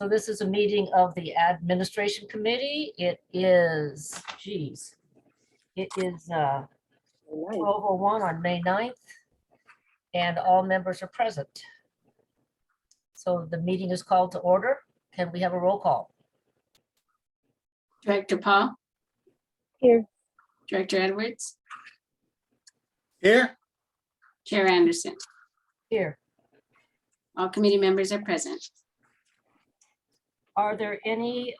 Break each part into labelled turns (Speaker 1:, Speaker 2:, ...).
Speaker 1: So this is a meeting of the Administration Committee. It is, geez, it is 12:01 on May 9th, and all members are present. So the meeting is called to order. Can we have a roll call?
Speaker 2: Director Paul,
Speaker 3: Here.
Speaker 2: Director Edwards,
Speaker 4: Here.
Speaker 2: Chair Anderson.
Speaker 1: Here.
Speaker 2: All committee members are present.
Speaker 1: Are there any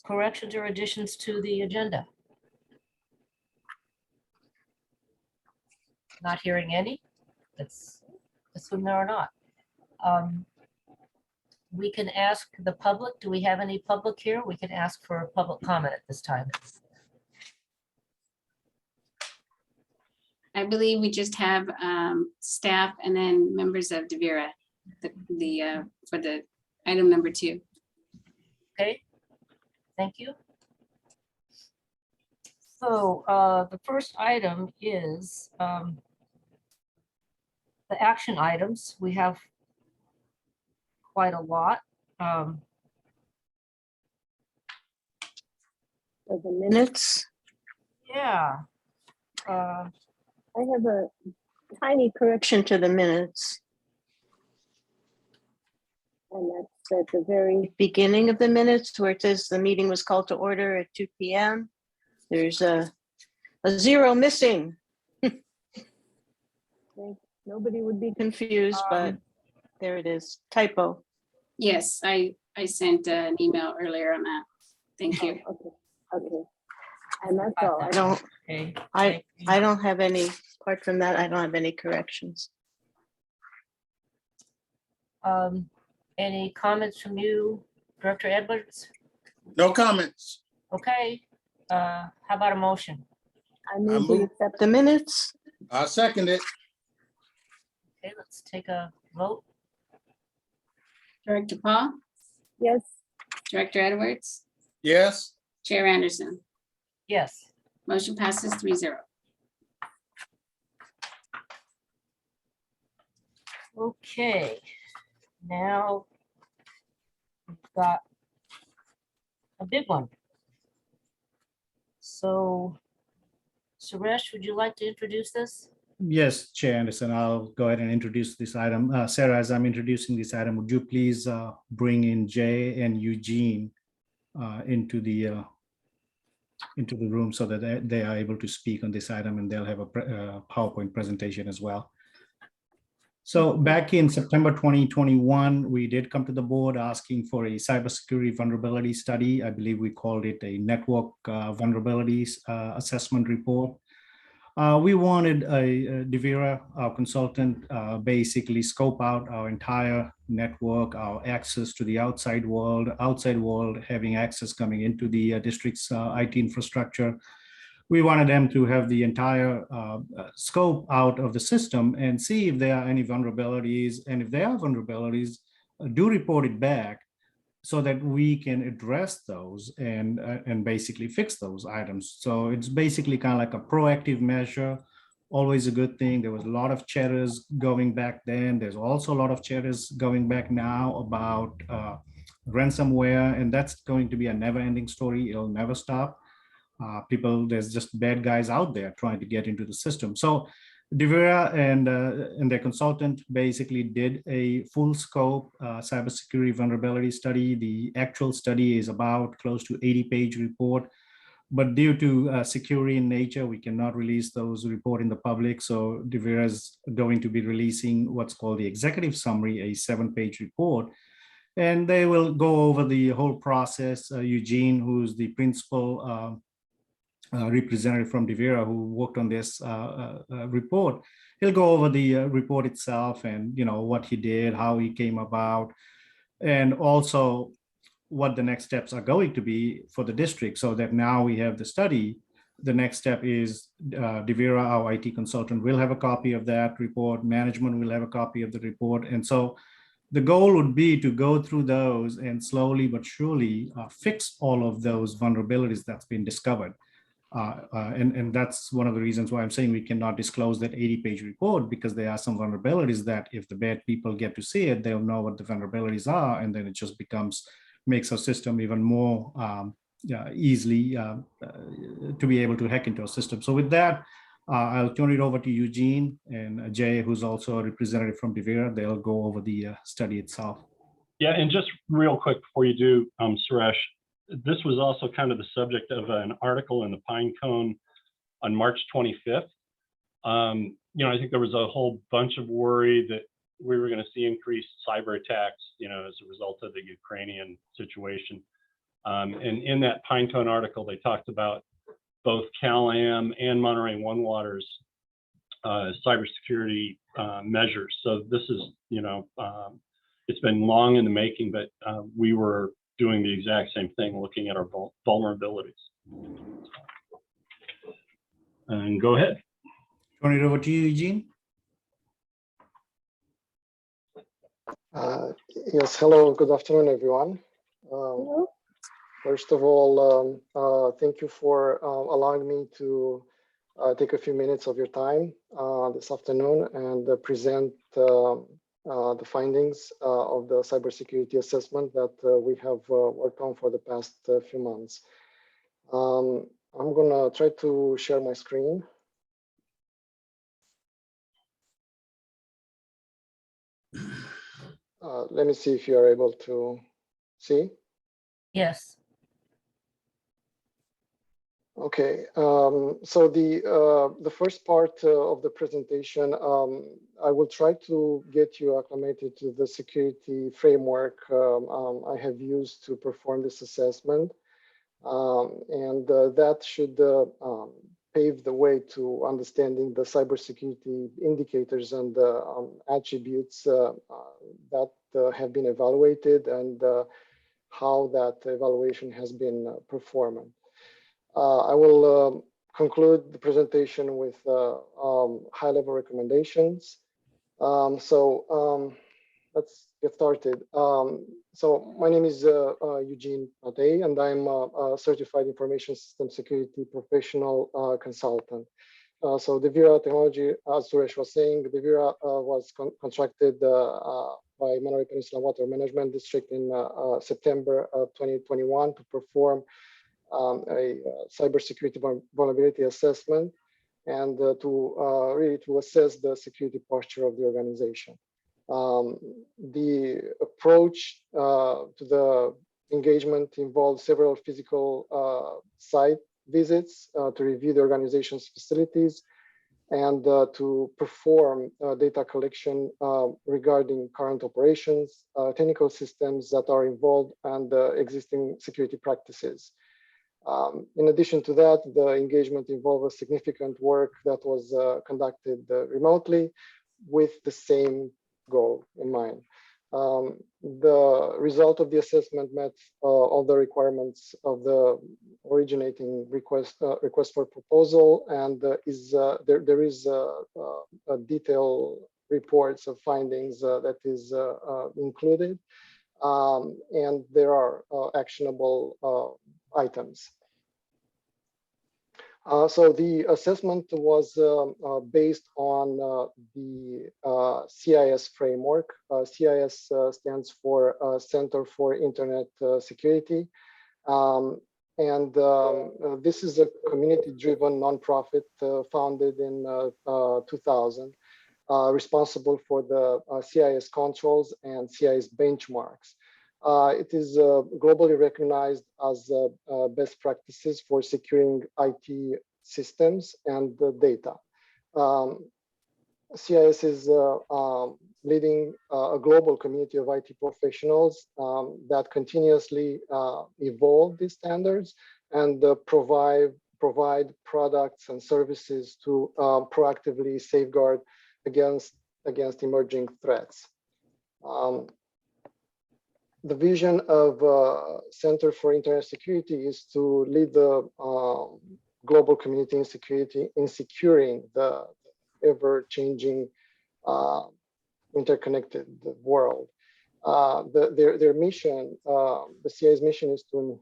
Speaker 1: corrections or additions to the agenda? Not hearing any. Let's assume there are not. We can ask the public. Do we have any public here? We can ask for public comment at this time.
Speaker 2: I believe we just have staff and then members of DeVera, for the item number 2.
Speaker 1: Okay, thank you. So the first item is the action items. We have quite a lot.
Speaker 3: For the minutes,
Speaker 1: Yeah.
Speaker 3: I have a tiny correction to the minutes. And that's at the very beginning of the minutes where it says the meeting was called to order at 2 p.m. There's a 0 missing. Nobody would be confused, but there it is, typo.
Speaker 2: Yes, I sent an email earlier on that. Thank you.
Speaker 3: Okay. And that's all.
Speaker 1: Okay.
Speaker 3: I don't have any, apart from that, I don't have any corrections.
Speaker 1: Any comments from you, Director Edwards?
Speaker 4: No comments.
Speaker 1: Okay, how about a motion?
Speaker 3: I move we
Speaker 4: move-
Speaker 3: accept the minutes.
Speaker 4: I'll second it.
Speaker 1: Okay, let's take a vote.
Speaker 2: Director Paul,
Speaker 3: Yes.
Speaker 2: Director Edwards,
Speaker 4: Yes.
Speaker 2: Chair Anderson.
Speaker 1: Yes.
Speaker 2: Motion passes 3-0.
Speaker 1: Okay, now we've got a big one. So Suresh, would you like to introduce this?
Speaker 5: Yes, Chair Anderson, I'll go ahead and introduce this item. Sarah, as I'm introducing this item, would you please bring in Jay and Eugene into the room so that they are able to speak on this item, and they'll have a PowerPoint presentation as well. So back in September 2021, we did come to the board asking for a cybersecurity vulnerability study. I believe we called it a network vulnerabilities assessment report. We wanted DeVera, our consultant, basically scope out our entire network, our access to the outside world having access coming into the district's IT infrastructure. We wanted them to have the entire scope out of the system and see if there are any vulnerabilities. And if there are vulnerabilities, do report it back so that we can address those and basically fix those items. So it's basically kind of like a proactive measure, always a good thing. There was a lot of chatters going back then. There's also a lot of chatters going back now about ransomware, and that's going to be a never-ending story. It'll never stop. There's just bad guys out there trying to get into the system. So DeVera and their consultant basically did a full scope cybersecurity vulnerability study. The actual study is about close to 80-page report, but due to security in nature, we cannot release those report in the public. So DeVera is going to be releasing what's called the executive summary, a 7-page report. And they will go over the whole process. Eugene, who's the principal representative from DeVera who worked on this report, he'll go over the report itself and what he did, how he came about, and also what the next steps are going to be for the district. So that now we have the study, the next step is DeVera, our IT consultant, will have a copy of that report. Management will have a copy of the report. And so the goal would be to go through those and slowly but surely fix all of those vulnerabilities that's been discovered. And that's one of the reasons why I'm saying we cannot disclose that 80-page report, because there are some vulnerabilities that if the bad people get to see it, they'll know what the vulnerabilities are, and then it just becomes makes our system even more easily to be able to hack into our system. So with that, I'll turn it over to Eugene and Jay, who's also a representative from Devira. They'll go over the study itself.
Speaker 6: Yeah, and just real quick before you do, Suresh, this was also kind of the subject of an article in the Pinecone on March 25th. I think there was a whole bunch of worry that we were going to see increased cyber attacks, as a result of the Ukrainian situation. And in that Pinecone article, they talked about both Cal-Am and Monterey One Water's cybersecurity measures. So this is, it's been long in the making, but we were doing the exact same thing, looking at our vulnerabilities. And go ahead.
Speaker 5: Turn it over to you, Eugene.
Speaker 7: Yes, hello, good afternoon, everyone. First of all, thank you for allowing me to take a few minutes of your time this afternoon and present the findings of the cybersecurity assessment that we have worked on for the past few months. I'm gonna try to share my screen. Let me see if you are able to see.
Speaker 1: Yes.
Speaker 7: Okay, so the first part of the presentation, I will try to get you acclimated to the security framework I have used to perform this assessment. And that should pave the way to understanding the cybersecurity indicators and attributes that have been evaluated and how that evaluation has been performing. I will conclude the presentation with high-level recommendations. Let's get started. So my name is Eugene Patey, and I'm a certified information system security professional consultant. So Devira Technology, as Suresh was saying, Devira was contracted by Monterey Peninsula Water Management District in September of 2021 to perform a cybersecurity vulnerability assessment and to assess the security posture of the organization. The approach to the engagement involved several physical site visits to review the organization's facilities and to perform data collection regarding current operations, technical systems that are involved, and existing security practices. In addition to that, the engagement involved a significant work that was conducted remotely with the same goal in mind. The result of the assessment met all the requirements of the originating request for proposal, and there is a detailed reports of findings that is included, and there are actionable items. So the assessment was based on the CIS framework. CIS stands for Center for Internet Security. This is a community-driven nonprofit founded in 2000, responsible for the CIS controls and CIS benchmarks. It is globally recognized as best practices for securing IT systems and data. CIS is leading a global community of IT professionals that continuously evolve these standards and provide products and services to proactively safeguard against emerging threats. The vision of Center for Internet Security is to lead the global community in securing the ever-changing interconnected world. Their mission, the CIS mission, is to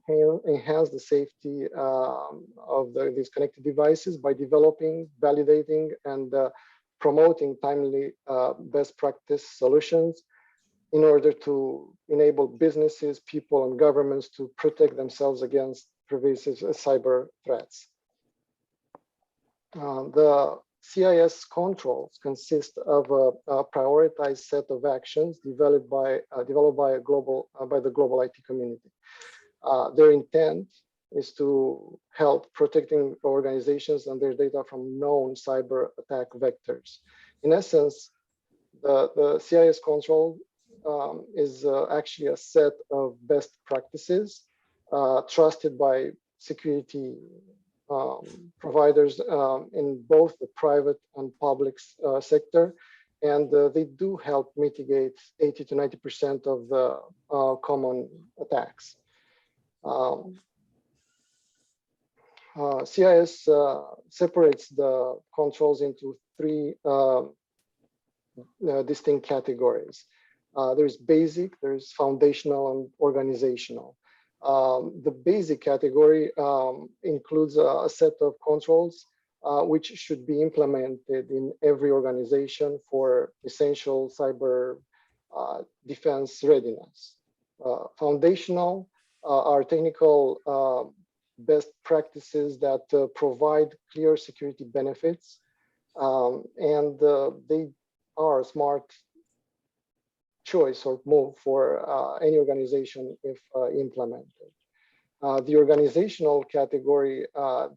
Speaker 7: enhance the safety of these connected devices by developing, validating, and promoting timely best practice solutions in order to enable businesses, people, and governments to protect themselves against pervasive cyber threats. The CIS controls consist of a prioritized set of actions developed by the global IT community. Their intent is to help protecting organizations and their data from known cyber attack vectors. In essence, the CIS control is actually a set of best practices trusted by security providers in both the private and public sector, and they do help mitigate 80 to 90% of the common attacks. CIS separates the controls into three distinct categories. There's basic, there's foundational, and organizational. The basic category includes a set of controls which should be implemented in every organization for essential cyber defense readiness. Foundational are technical best practices that provide clear security benefits, and they are a smart choice or move for any organization if implemented. The organizational category,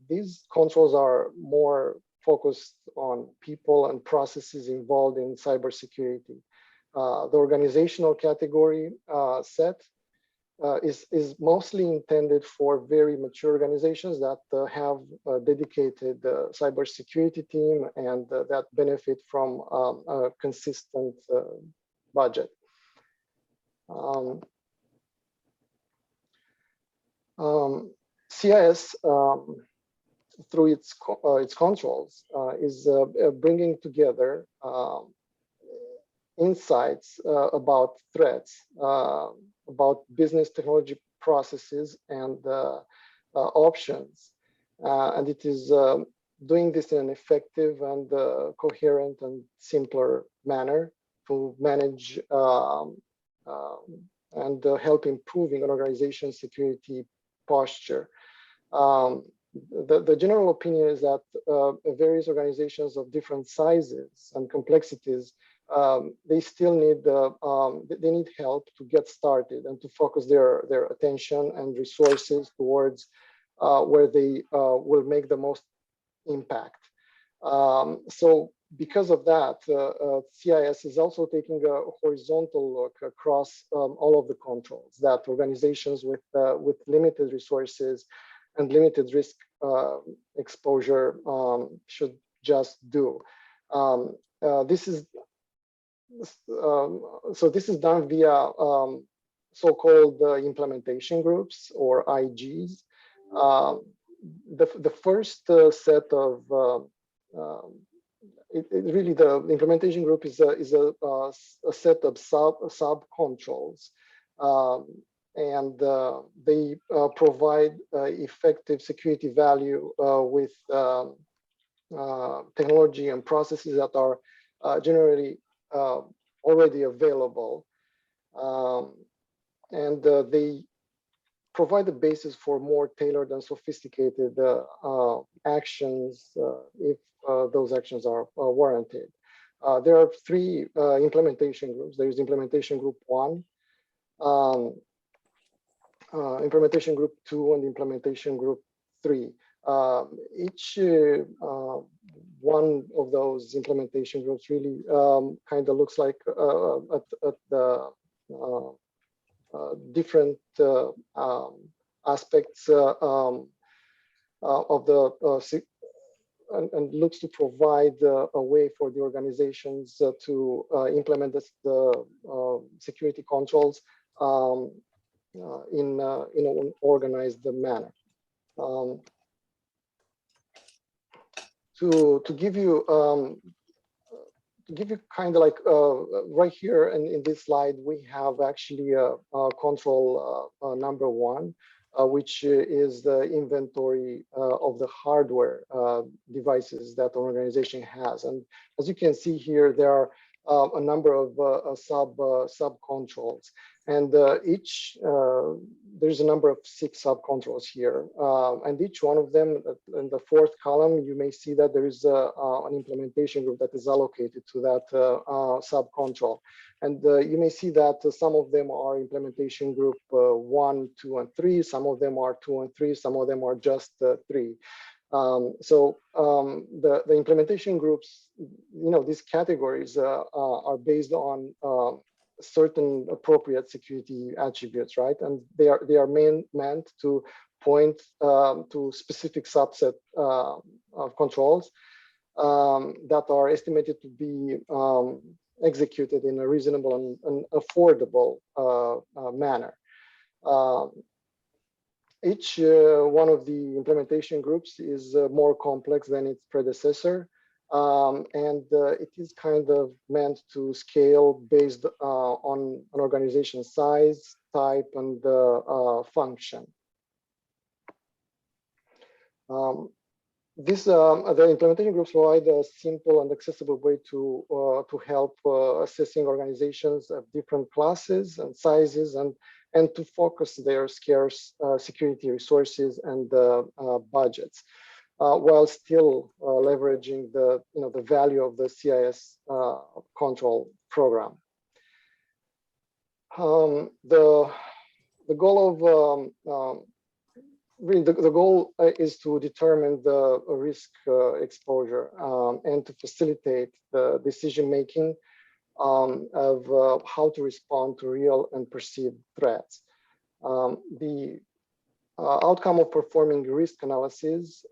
Speaker 7: these controls are more focused on people and processes involved in cybersecurity. The organizational category set is mostly intended for very mature organizations that have a dedicated cybersecurity team and that benefit from a consistent budget. CIS, through its controls, is bringing together insights about threats, about business technology processes and options. And it is doing this in an effective and coherent and simpler manner to manage and help improving an organization's security posture. The general opinion is that various organizations of different sizes and complexities, they still need they need help to get started and to focus their attention and resources towards where they will make the most impact. So because of that, CIS is also taking a horizontal look across all of the controls that organizations with limited resources and limited risk exposure should just do. This is done via so-called implementation groups or IGs. The first set of really the implementation group is a set of sub controls, and they provide effective security value with technology and processes that are generally already available, and they provide the basis for more tailored and sophisticated actions if those actions are warranted. There are three implementation groups. There is implementation group 1, implementation group 2, and implementation group 3. Each one of those implementation groups really kind of looks like at the different aspects of the and looks to provide a way for the organizations to implement the security controls in an organized manner. To give you kind of like right here in this slide, we have actually a control number 1, which is the inventory of the hardware devices that an organization has. And as you can see here, there a number of sub controls, and there's a number of 6 sub controls here, and each one of them, in the 4th column, you may see that there is an implementation group that is allocated to that sub control, and you may see that some of them are implementation group 1, 2, and 3. Some of them are 2 and 3. Some of them are just 3. The implementation groups, these categories are based on certain appropriate security attributes, right? And they are meant to point to specific subset of controls that are estimated to be executed in a reasonable and affordable manner. Each one of the implementation groups is more complex than its predecessor, and it is kind of meant to scale based on an organization size, type, and function. The implementation groups provide a simple and accessible way to help assessing organizations of different classes and sizes, and to focus their scarce security resources and budgets, while still leveraging the value of the CIS control program. The goal of the goal is to determine the risk exposure and to facilitate the decision making of how to respond to real and perceived threats. The outcome of performing risk analysis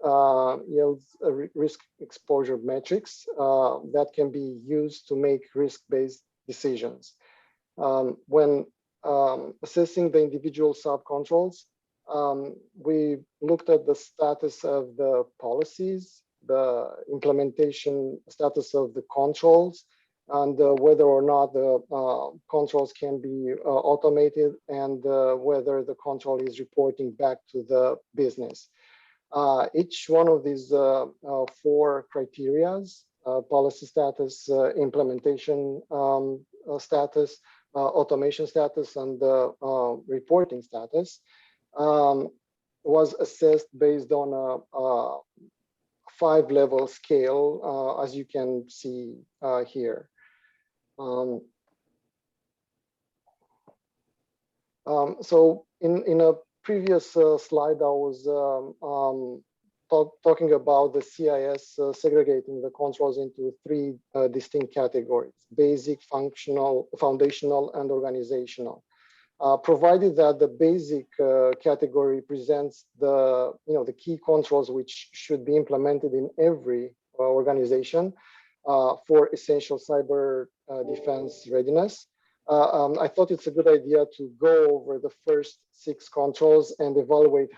Speaker 7: yields a risk exposure metrics that can be used to make risk-based decisions. When assessing the individual sub-controls, we looked at the status of the policies, the implementation status of the controls, and whether or not the controls can be automated, and whether the control is reporting back to the business. Each one of these 4 criterias, policy status, implementation status, automation status, and reporting status, was assessed based on a 5-level scale, as you can see here. So in a previous slide, I was talking about the CIS segregating the controls into 3 distinct categories: basic, functional, foundational, and organizational. Provided that the basic category presents the key controls which should be implemented in every organization for essential cyber defense readiness. I thought it's a good idea to go over the first 6 controls and evaluate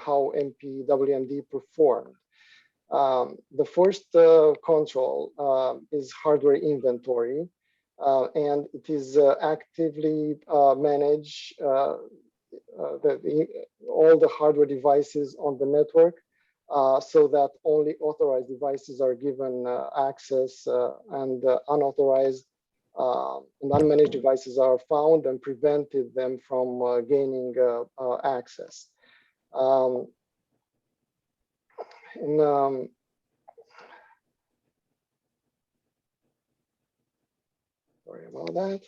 Speaker 7: how MPWMD performed. The first control is hardware inventory. And it is actively manage all the hardware devices on the network so that only authorized devices are given access, and unauthorized and unmanaged devices are found and prevented them from gaining access. Sorry about that.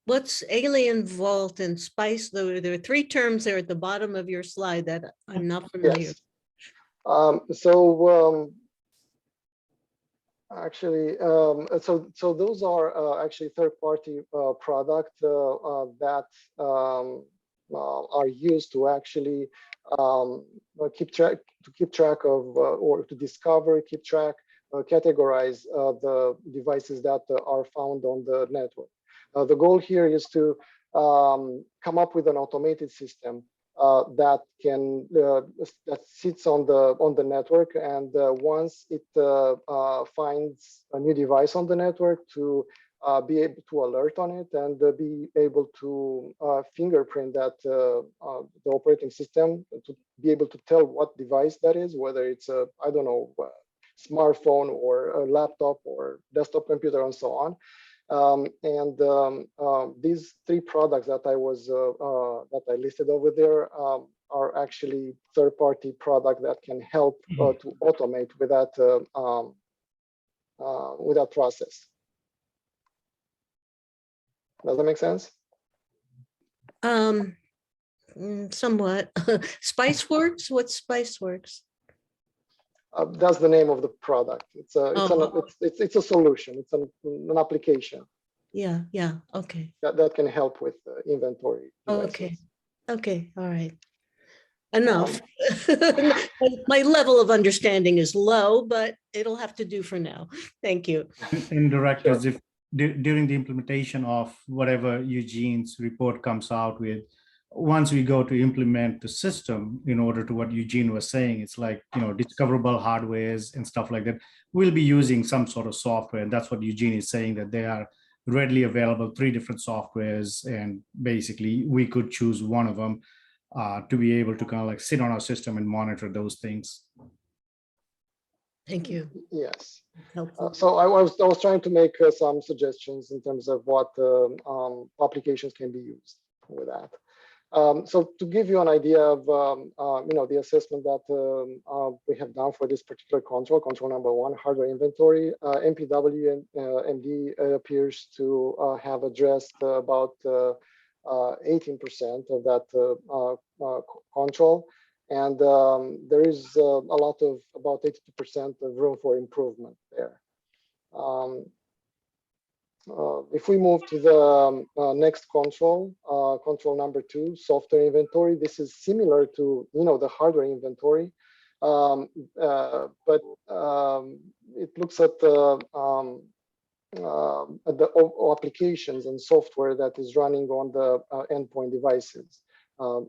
Speaker 3: What's Alien Vault and Spice? There are 3 terms there at the bottom of your slide that I'm not familiar.
Speaker 7: Yes. Actually, so those are actually third-party products that are used to actually keep track of or to discover, keep track, categorize the devices that are found on the network. The goal here is to come up with an automated system that can that sits on the network, and once it finds a new device on the network, to be able to alert on it and be able to fingerprint that the operating system, to be able to tell what device that is, whether it's a, I don't know, smartphone or a laptop or desktop computer and so on. These three products that I listed over there are actually third-party product that can help to automate with that process. Does that make sense?
Speaker 3: Somewhat. Spiceworks? What's Spiceworks?
Speaker 7: That's the name of the product. It's a solution. It's an application
Speaker 3: Yeah, okay.
Speaker 7: that can help with inventory.
Speaker 3: Okay,
Speaker 7: devices.
Speaker 3: okay, all right. Enough. My level of understanding is low, but it'll have to do for now. Thank you.
Speaker 5: And directors, if during the implementation of whatever Eugene's report comes out with, once we go to implement the system, in order to what Eugene was saying, it's like, discoverable hardwares and stuff like that. We'll be using some sort of software. And that's what Eugene is saying, that they are readily available, 3 different softwares. And basically we could choose one of them to be able to kind of like sit on our system and monitor those things.
Speaker 3: Thank you.
Speaker 7: Yes.
Speaker 3: Helpful.
Speaker 7: So I was trying to make some suggestions in terms of what applications can be used with that. So to give you an idea of the assessment that we have done for this particular control number 1, hardware inventory, MPW and MD appears to have addressed about 18% of that control. And there is a lot of about 82% of room for improvement there. If we move to the next control number 2, software inventory, this is similar to the hardware inventory, but it looks at the applications and software that is running on the endpoint devices.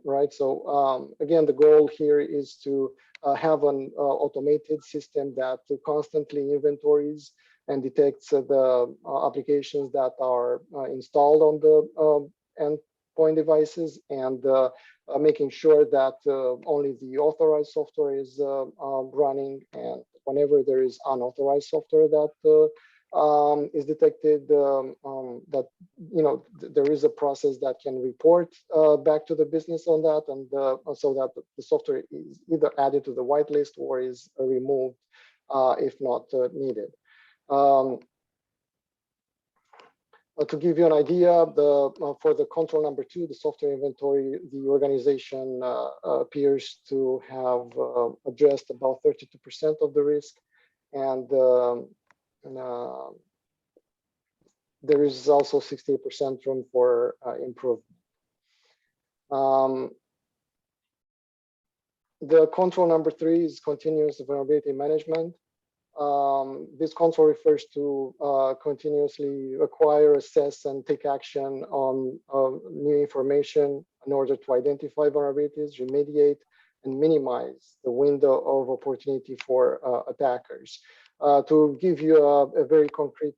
Speaker 7: Right. So again, the goal here is to have an automated system that constantly inventories and detects the applications that are installed on the endpoint devices, and making sure that only the authorized software is running, and whenever there is unauthorized software that is detected, that there is a process that can report back to the business on that, and so that the software is either added to the whitelist or is removed if not needed. To give you an idea, for the control number 2, the software inventory, the organization appears to have addressed about 32% of the risk, and there is also 68% room for improvement. The control number 3 is continuous vulnerability management. This control refers to continuously acquire, assess, and take action on new information in order to identify vulnerabilities, remediate, and minimize the window of opportunity for attackers. To give you a very concrete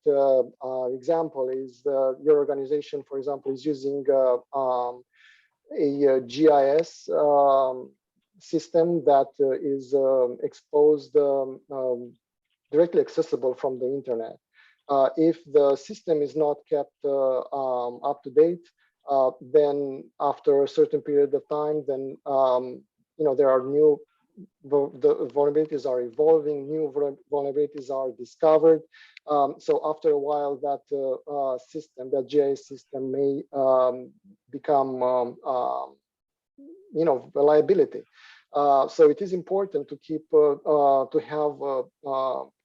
Speaker 7: example, is your organization, for example, is using a GIS system that is exposed, directly accessible from the internet. If the system is not kept up to date, then after a certain period of time, then there are the vulnerabilities are evolving, new vulnerabilities are discovered. So after a while, that system, that GIS system, may become a liability. So it is important to keep to have a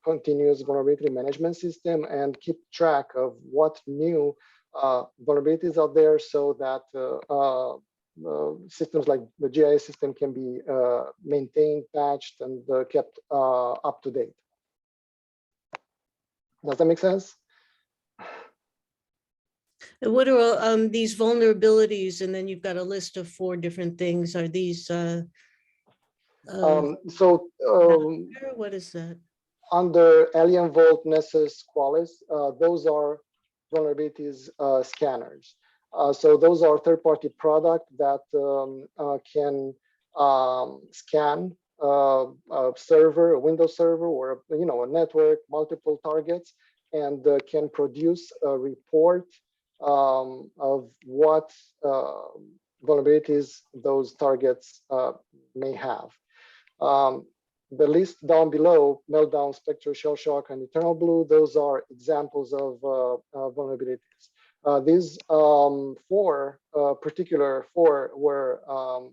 Speaker 7: continuous vulnerability management system and keep track of what new vulnerabilities are there, so that systems like the GIS system can be maintained, patched, and kept up to date. Does that make sense?
Speaker 3: What are these vulnerabilities? And then you've got a list of 4 different things. Are these?
Speaker 7: What
Speaker 3: is that?
Speaker 7: Under Alien Vault, Nessus, Qualys, those are vulnerabilities scanners. So those are third-party product that can scan a server, a Windows server, or a network, multiple targets, and can produce a report of what vulnerabilities those targets may have. The list down below, Meltdown, Spectre, Shell Shock, and Eternal Blue, those are examples of vulnerabilities. These particular four were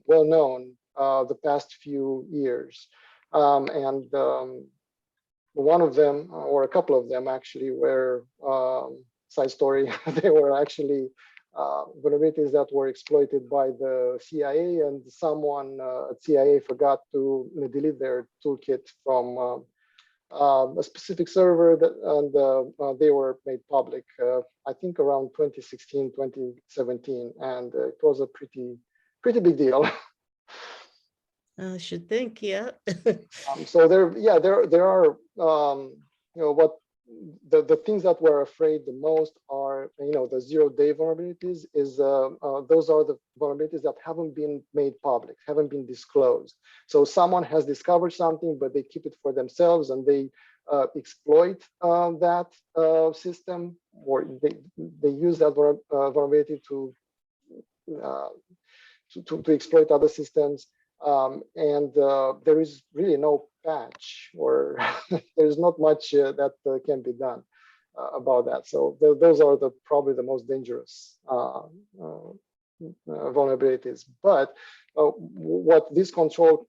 Speaker 7: well known the past few years. One of them, or a couple of them actually, were, side story, they were actually vulnerabilities that were exploited by the CIA, and someone at CIA forgot to delete their toolkit from a specific server, and they were made public, I think around 2016, 2017, and it was a pretty big deal.
Speaker 3: I should think, yeah.
Speaker 7: So there are, what the things that we're afraid the most are, the zero-day vulnerabilities. Those are the vulnerabilities that haven't been made public, haven't been disclosed. So someone has discovered something, but they keep it for themselves, and they exploit that system, or they use that vulnerability to exploit other systems. There is really no patch, or there's not much that can be done about that. So those are probably the most dangerous vulnerabilities. But what this control,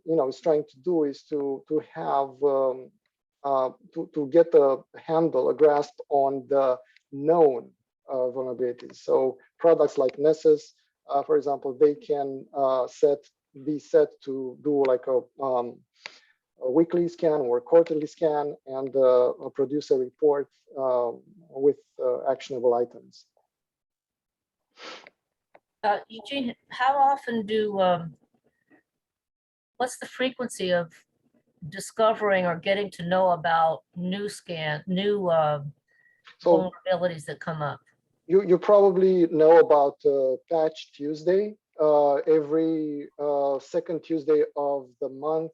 Speaker 7: is trying to do is to have to get a handle, a grasp on the known vulnerabilities. So products like Nessus, for example, they can be set to do like a weekly scan or quarterly scan, and produce a report with actionable items.
Speaker 1: Eugene, how often what's the frequency of discovering or getting to know about new
Speaker 7: So
Speaker 1: vulnerabilities that come up?
Speaker 7: you probably know about Patch Tuesday. Every second Tuesday of the month,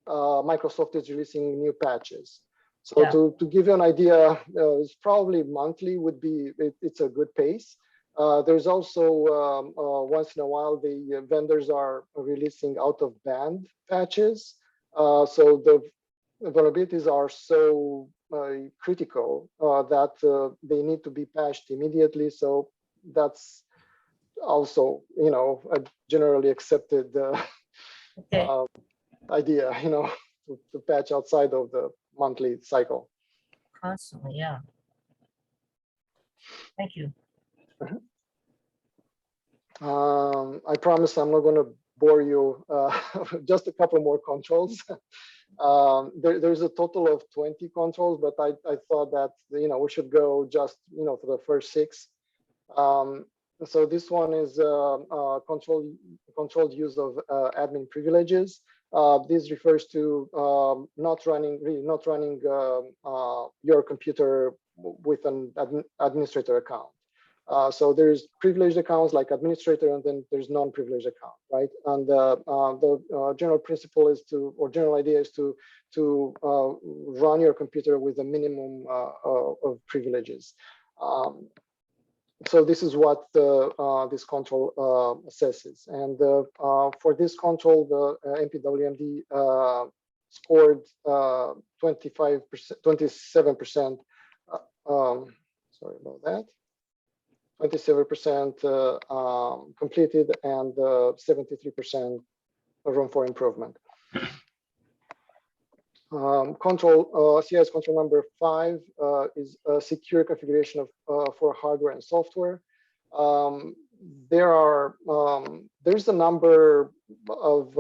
Speaker 7: Microsoft is releasing new patches. So
Speaker 1: Yeah.
Speaker 7: to give you an idea, it's probably monthly would be, it's a good pace. There's also once in a while the vendors are releasing out of band patches. So the vulnerabilities are so critical that they need to be patched immediately. So that's also, a generally accepted
Speaker 1: Okay.
Speaker 7: idea, to patch outside of the monthly cycle.
Speaker 1: Constantly, yeah. Thank you.
Speaker 7: I promise I'm not going to bore you. Just a couple more controls. There's a total of 20 controls, but I thought that we should go just for the first 6. So this one is controlled use of admin privileges. This refers to not running your computer with an administrator account. So there's privileged accounts like administrator, and then there's non-privileged account, right? And the general principle is general idea is to run your computer with a minimum of privileges. So this is what this control assesses. And for this control, the MPWMD scored 27%. Sorry about that. 27% completed, and 73% room for improvement. CIS control number 5 is a secure configuration of for hardware and software. There's a number of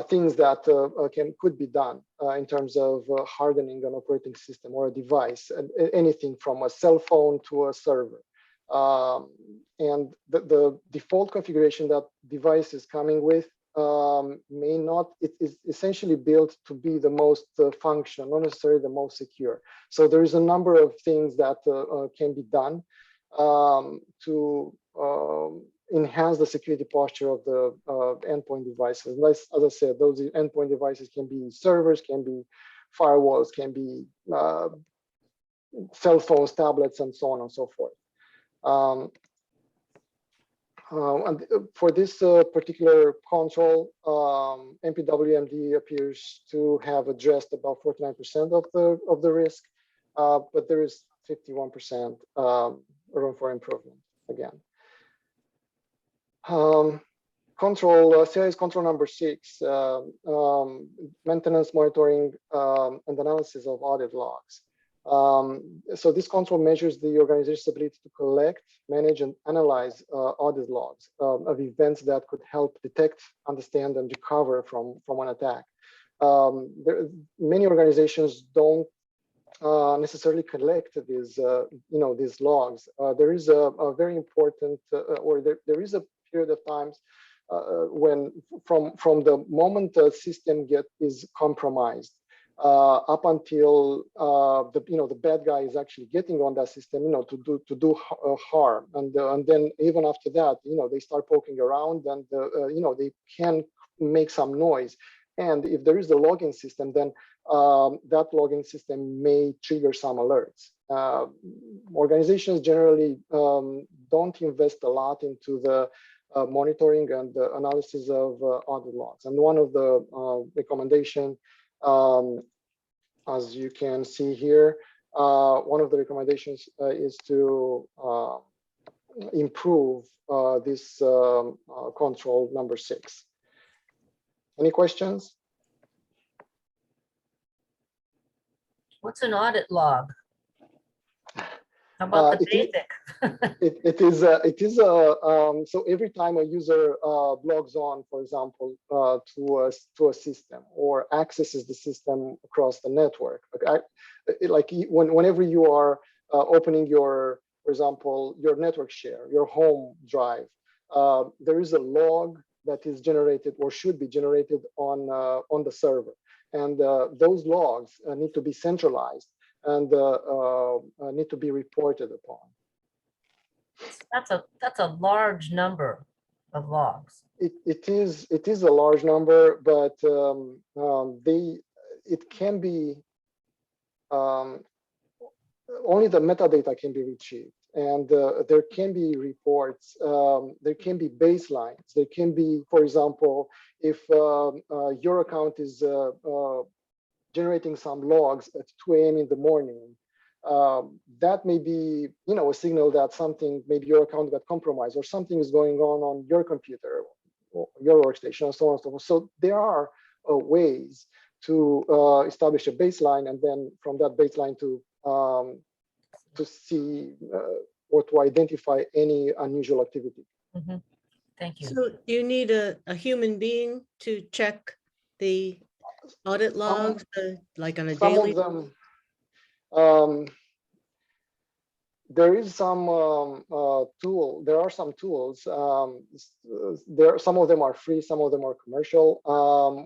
Speaker 7: things that could be done in terms of hardening an operating system or a device, and anything from a cell phone to a server. And the default configuration that device is coming with may not, it is essentially built to be the most functional, not necessarily the most secure. So there is a number of things that can be done to enhance the security posture of the endpoint devices. And as I said, those endpoint devices can be servers, can be firewalls, can be cell phones, tablets, and so on and so forth. And for this particular control, MPWMD appears to have addressed about 49% of the risk, but there is 51% room for improvement again. CIS control number 6, maintenance, monitoring, and analysis of audit logs. So this control measures the organization's ability to collect, manage, and analyze audit logs of events that could help detect, understand, and recover from an attack. Many organizations don't necessarily collect these, these logs. There is a very important, there is a period of times when, from the moment the system is compromised, up until the bad guy is actually getting on that system, to do harm, and then even after that, they start poking around, and they can make some noise. And if there is a logging system, then that logging system may trigger some alerts. Organizations generally don't invest a lot into the monitoring and the analysis of audit logs. And one of the recommendation, as you can see here, one of the recommendations is to improve this control number 6. Any questions?
Speaker 1: What's an audit log? How about the basic?
Speaker 7: It is so every time a user logs on, for example, to a system or accesses the system across the network, whenever you are opening your, for example, your network share, your home drive, there is a log that is generated or should be generated on the server, and those logs need to be centralized and need to be reported upon.
Speaker 1: That's a large number of logs.
Speaker 7: It is a large number, but it can be only the metadata can be retrieved, and there can be reports, there can be baselines, there can be, for example, if your account is generating some logs at 2 a.m. in the morning, that may be, a signal that something, maybe your account got compromised or something is going on your computer or your workstation and so on and so forth. So there are ways to establish a baseline, and then from that baseline to see or to identify any unusual activity.
Speaker 1: Mm-hmm. Thank you.
Speaker 3: So do you need a human being to check the audit logs, like on a
Speaker 7: Some
Speaker 3: daily?
Speaker 7: of them, there is some tool. There are some tools. Some of them are free, some of them are commercial.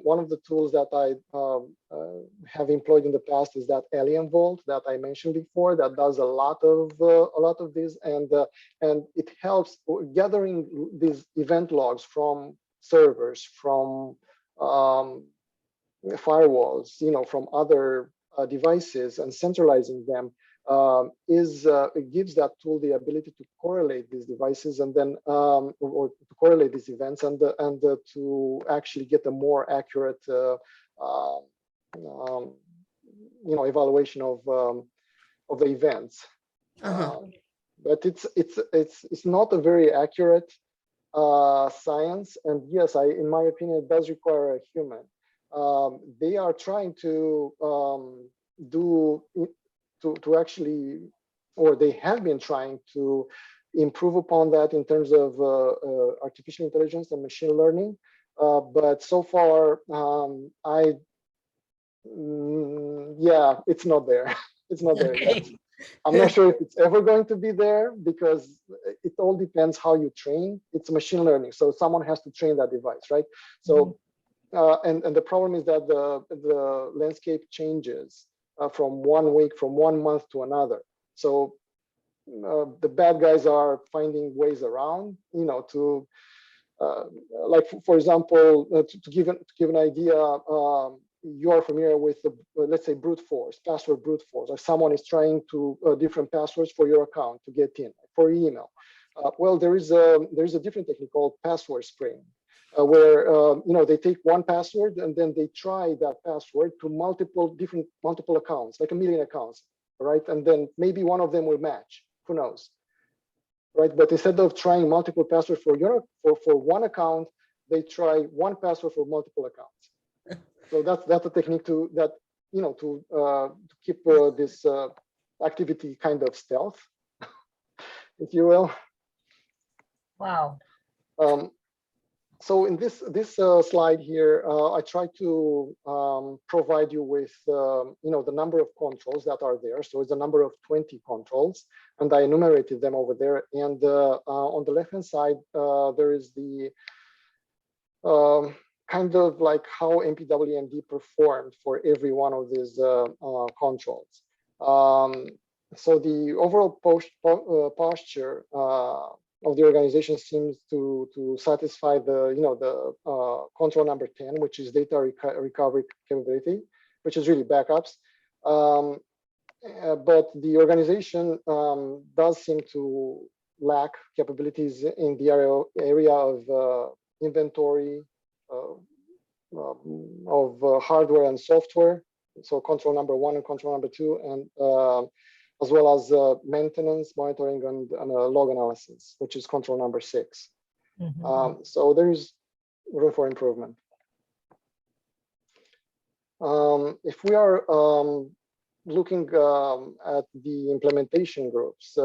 Speaker 7: One of the tools that I have employed in the past is that Alien Vault that I mentioned before. That does a lot of this, and it helps gathering these event logs from servers, from firewalls, from other devices, and centralizing them. It gives that tool the ability to correlate these devices, and then or to correlate these events, and to actually get a more accurate evaluation of the events. But it's not a very accurate science, and yes, in my opinion, it does require a human. They are trying to to actually, or they have been trying to improve upon that in terms of artificial intelligence and machine learning. But so far, it's not there. It's not there yet. I'm not sure if it's ever going to be there, because it all depends how you train. It's machine learning, so someone has to train that device, right? So, and the problem is that the landscape changes from 1 week, from 1 month to another. So the bad guys are finding ways around, to like for example, to give an idea, you are familiar with the let's say brute force, password brute force, or someone is trying to different passwords for your account to get in for email. Well, there is a different technique called password spraying, where they take one password and then they try that password to multiple accounts, like 1 million accounts, right? And then maybe one of them will match. Who knows? Right, but instead of trying multiple passwords for one account, they try one password for multiple accounts. So that's a technique to keep this activity kind of stealth, if you will.
Speaker 1: Wow.
Speaker 7: So in this slide here, I try to provide you with the number of controls that are there. So it's a number of 20 controls, and I enumerated them over there. And on the left-hand side, there is the kind of like how MPWMD performed for every one of these controls. So the overall posture of the organization seems to satisfy the control number 10, which is data recovery capability, which is really backups. But the organization does seem to lack capabilities in the area of inventory, of hardware and software. So control number 1 and control number 2, and as well as maintenance, monitoring, and log analysis, which is control number 6.
Speaker 1: Mhm.
Speaker 7: So there is room for improvement. If we are looking at the implementation groups,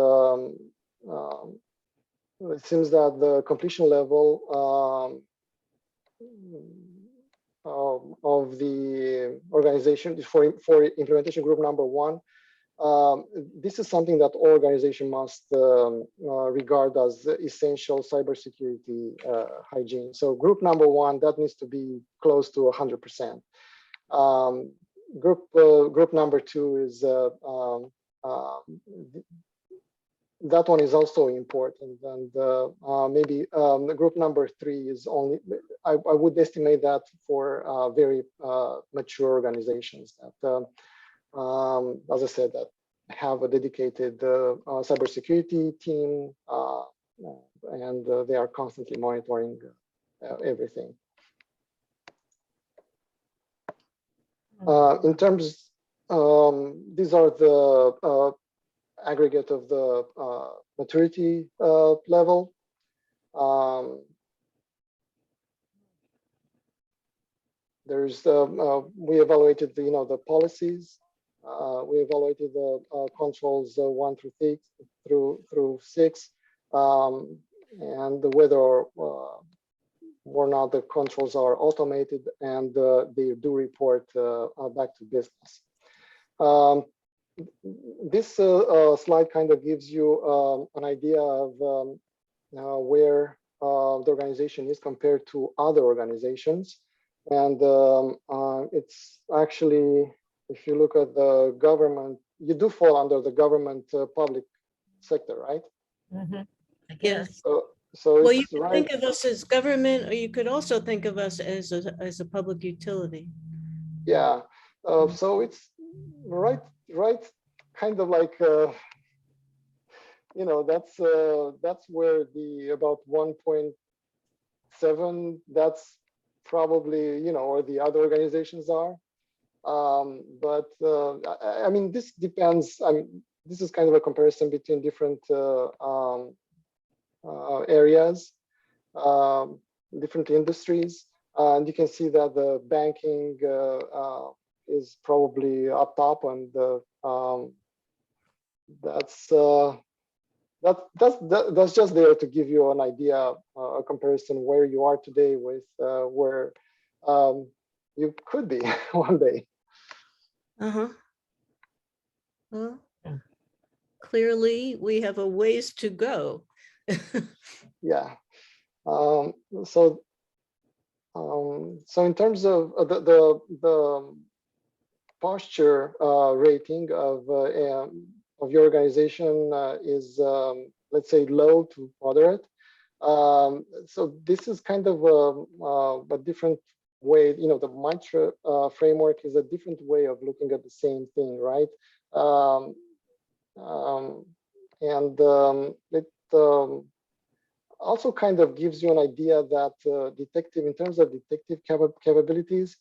Speaker 7: it seems that the completion level of the organization for implementation group number 1, this is something that all organization must regard as essential cybersecurity hygiene. So group number 1, that needs to be close to 100%. Group number 2 is that one is also important, and maybe the group number 3 is only. I would estimate that for very mature organizations that. As I said, that have a dedicated cybersecurity team, and they are constantly monitoring everything. In terms, these are the aggregate of the maturity level. There's we evaluated the policies. We evaluated the controls 1 through 6, and whether or not the controls are automated and they do report back to business. This slide kind of gives you an idea of where the organization is compared to other organizations. And it's actually, if you look at the government, you do fall under the government public sector, right?
Speaker 1: Mhm. I
Speaker 3: Yes.
Speaker 1: guess.
Speaker 7: So
Speaker 3: Well, you
Speaker 7: it's
Speaker 3: could
Speaker 7: right.
Speaker 3: think of us as government, or you could also think of us as a public utility.
Speaker 7: Yeah. So it's right, kind of like that's where the about 1.7, that's probably or the other organizations are. But I mean, this depends. I mean, this is kind of a comparison between different areas, different industries, and you can see that the banking is probably up top, and that's just there to give you an idea, a comparison where you are today with where you could be one day.
Speaker 3: Well,
Speaker 1: Mm.
Speaker 3: clearly we have a ways to go.
Speaker 7: Yeah. So in terms of the posture rating of of your organization is, let's say, low to moderate. So this is kind of a different way, the MITRE framework is a different way of looking at the same thing, right? It also kind of gives you an idea that in terms of detective capabilities,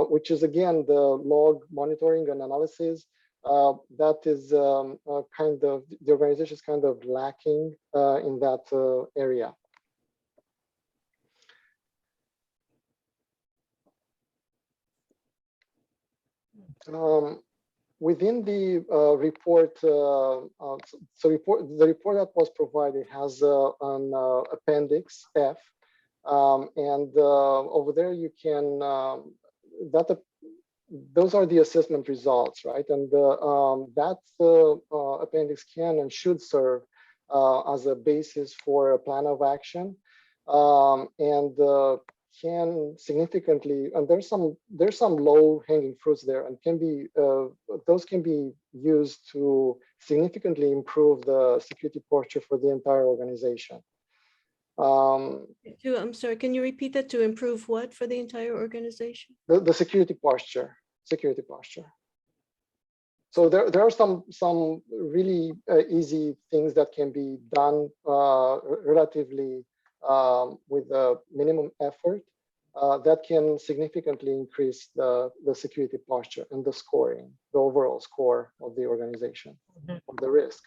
Speaker 7: which is again the log monitoring and analysis, that is the organization is kind of lacking in that area. Within the report, the report that was provided has an appendix F, and over there you can those are the assessment results, right? And that appendix can and should serve as a basis for a plan of action, and can significantly, and there's some low hanging fruits there, and can be those can be used to significantly improve the security posture for the entire organization.
Speaker 3: I'm sorry, can you repeat that? To improve what for the entire organization?
Speaker 7: The security posture. So there are some really easy things that can be done relatively with a minimum effort that can significantly increase the security posture and the scoring, the overall score of the organization, of the risk.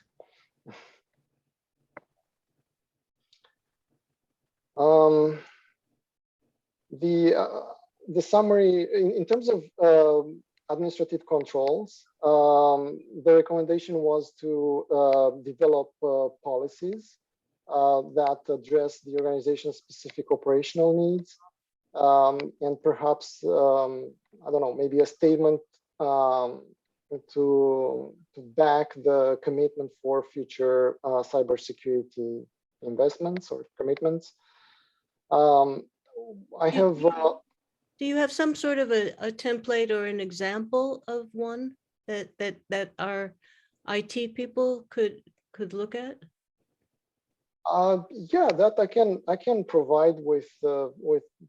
Speaker 7: The summary in terms of administrative controls, the recommendation was to develop policies that address the organization's specific operational needs, and perhaps I don't know, maybe a statement to back the commitment for future cybersecurity investments or commitments. I have.
Speaker 3: Do you have some sort of a template or an example of one that our IT people could look at?
Speaker 7: Yeah, that I can provide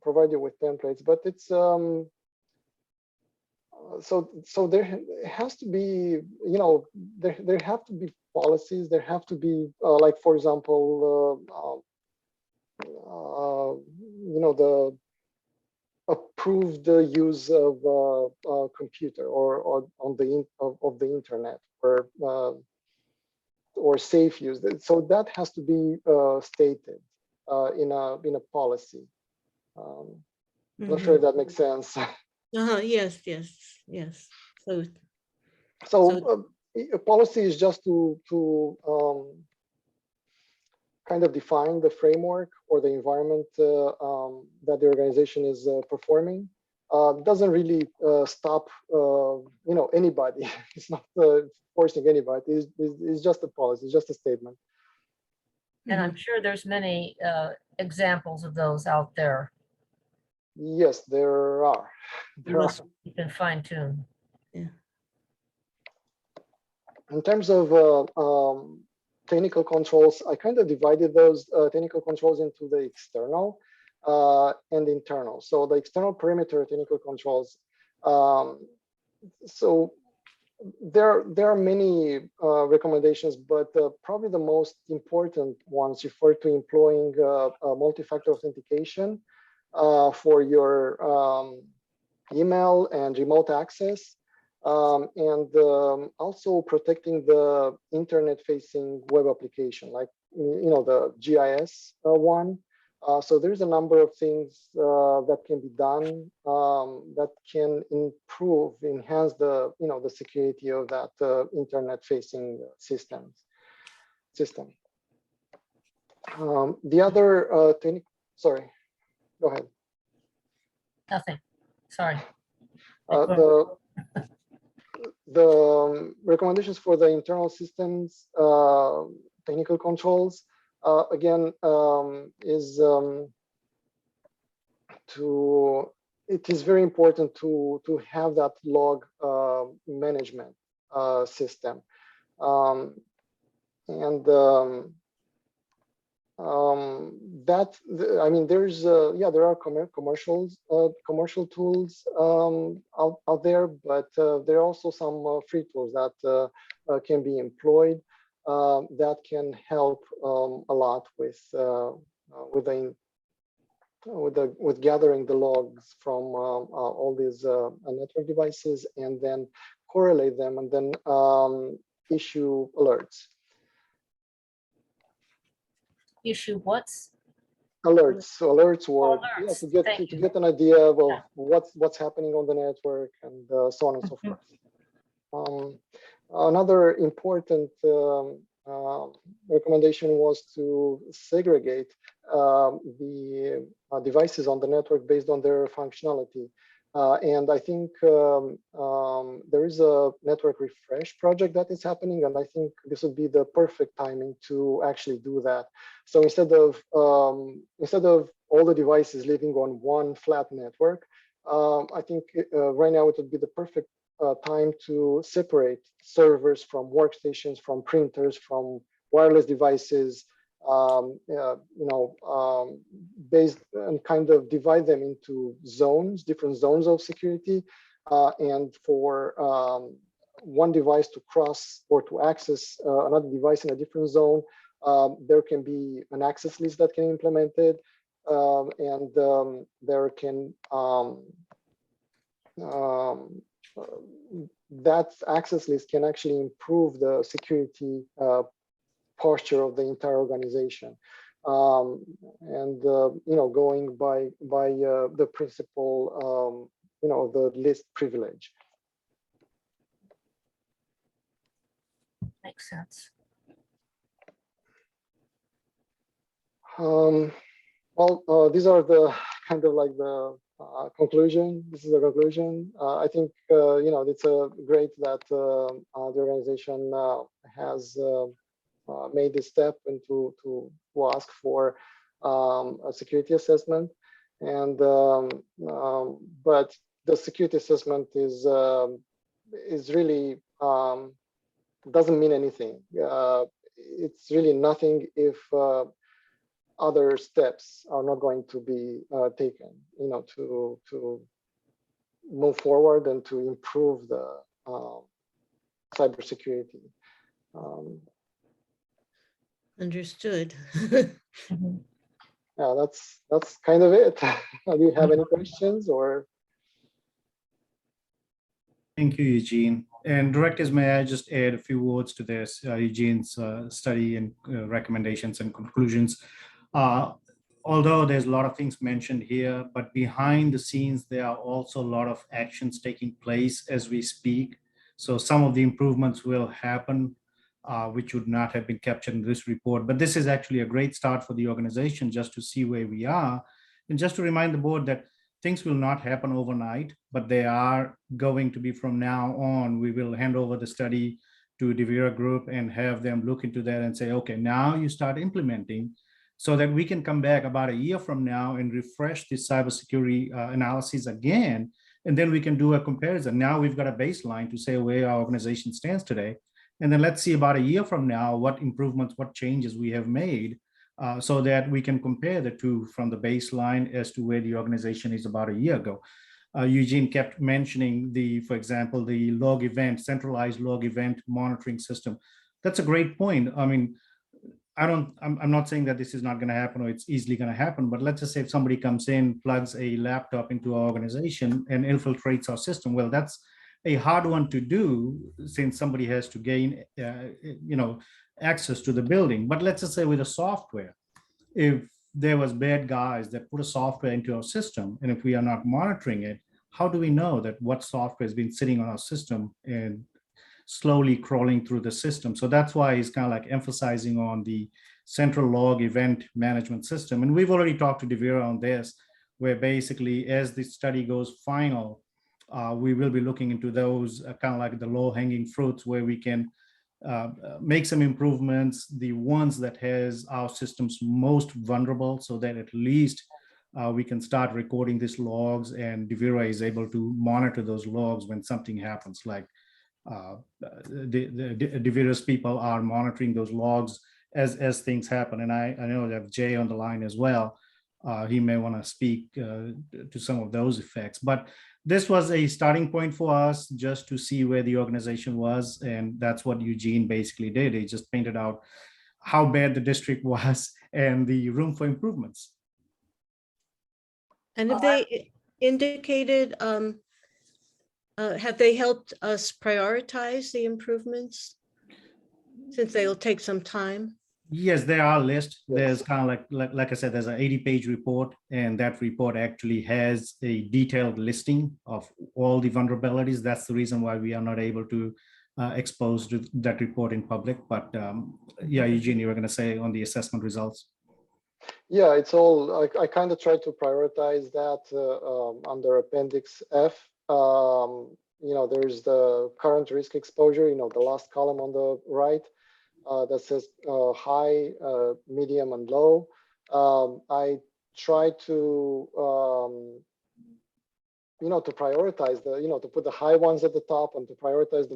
Speaker 7: provide you with templates, but it's so there has to be, there have to be policies. There have to be like, for example, the approved use of a computer or on the internet, or safe use. So that has to be stated in a policy. Not sure if that makes sense.
Speaker 3: Yes.
Speaker 7: So a policy is just to kind of define the framework or the environment that the organization is performing. Doesn't really stop anybody. It's not forcing anybody. It's just a policy. It's just a statement.
Speaker 1: And I'm sure there's many examples of those out there.
Speaker 7: Yes, there are.
Speaker 1: You can fine tune.
Speaker 3: Yeah.
Speaker 7: In terms of technical controls, I kind of divided those technical controls into the external and internal. So the external perimeter technical controls. So there are many recommendations, but probably the most important ones refer to employing multi-factor authentication for your email and remote access, and also protecting the internet-facing web application, like the GIS one. So there's a number of things that can be done that can enhance the security of that internet-facing system. The other thing, sorry, go ahead.
Speaker 1: Nothing. Sorry.
Speaker 7: The recommendations for the internal systems technical controls again is it is very important to have that log management system. And I mean, there's yeah, there are commercial tools out there, but there are also some free tools that can be employed that can help a lot with gathering the logs from all these network devices and then correlate them and then issue alerts.
Speaker 1: Issue what's?
Speaker 7: Alerts work, yeah,
Speaker 1: Alerts,
Speaker 7: to get
Speaker 1: thank
Speaker 7: to
Speaker 1: you.
Speaker 7: get an idea of
Speaker 1: Yeah.
Speaker 7: what's happening on the network and so on and so forth. Another important recommendation was to segregate the devices on the network based on their functionality. And I think there is a network refresh project that is happening, and I think this would be the perfect timing to actually do that. So instead of all the devices living on one flat network, I think right now it would be the perfect time to separate servers from workstations, from printers, from wireless devices, based and kind of divide them into zones, different zones of security, and for one device to cross or to access another device in a different zone, there can be an access list that can be implemented, and there can that access list can actually improve the security posture of the entire organization, and going by the principle, the list privilege.
Speaker 1: Makes sense.
Speaker 7: Well, these are the kind of like the conclusion. This is a conclusion. I think it's great that the organization has made this step and to ask for a security assessment, and but the security assessment is really doesn't mean anything. It's really nothing if other steps are not going to be taken, to move forward and to improve the cybersecurity.
Speaker 3: Understood.
Speaker 1: Mhm.
Speaker 7: Yeah, that's kind of it. Do you have any questions or?
Speaker 5: Thank you, Eugene. And directors, may I just add a few words to this, Eugene's study and recommendations and conclusions. Although there's a lot of things mentioned here, but behind the scenes, there are also a lot of actions taking place as we speak. So some of the improvements will happen, which would not have been captured in this report. But this is actually a great start for the organization just to see where we are. And just to remind the board that things will not happen overnight, but they are going to be from now on. We will hand over the study to Devira Group and have them look into that and say, okay, now you start implementing, so that we can come back about a year from now and refresh the cybersecurity analysis again. And then we can do a comparison. Now we've got a baseline to say where our organization stands today. And then let's see about a year from now, what improvements, what changes we have made, so that we can compare the two from the baseline as to where the organization is about a year ago. Eugene kept mentioning for example, the log event, centralized log event monitoring system. That's a great point. I mean, I'm not saying that this is not going to happen or it's easily going to happen, but let's just say if somebody comes in, plugs a laptop into our organization and infiltrates our system, well, that's a hard one to do since somebody has to gain, access to the building. But let's just say with the software, if there was bad guys that put a software into our system, and if we are not monitoring it, how do we know that what software has been sitting on our system and slowly crawling through the system? So that's why he's kind of like emphasizing on the central log event management system. And we've already talked to Devira on this, where basically as the study goes final, we will be looking into those kind of like the low hanging fruits where we can make some improvements, the ones that has our systems most vulnerable, so that at least we can start recording these logs and Devira is able to monitor those logs when something happens, like the various people are monitoring those logs as things happen. And I know that Jay on the line as well. He may want to speak to some of those effects, but this was a starting point for us just to see where the organization was. And that's what Eugene basically did. He just painted out how bad the district was and the room for improvements.
Speaker 3: And have they indicated, have they helped us prioritize the improvements? Since they'll take some time.
Speaker 5: Yes, there are lists.
Speaker 7: Yes.
Speaker 5: There's kind of like I said, there's an 80-page report, and that report actually has a detailed listing of all the vulnerabilities. That's the reason why we are not able to expose that report in public. But yeah, Eugene, you were going to say on the assessment results.
Speaker 7: Yeah, it's all, I kind of tried to prioritize that under Appendix F. There's the current risk exposure, the last column on the right that says high, medium, and low. I try to, to prioritize to put the high ones at the top and to prioritize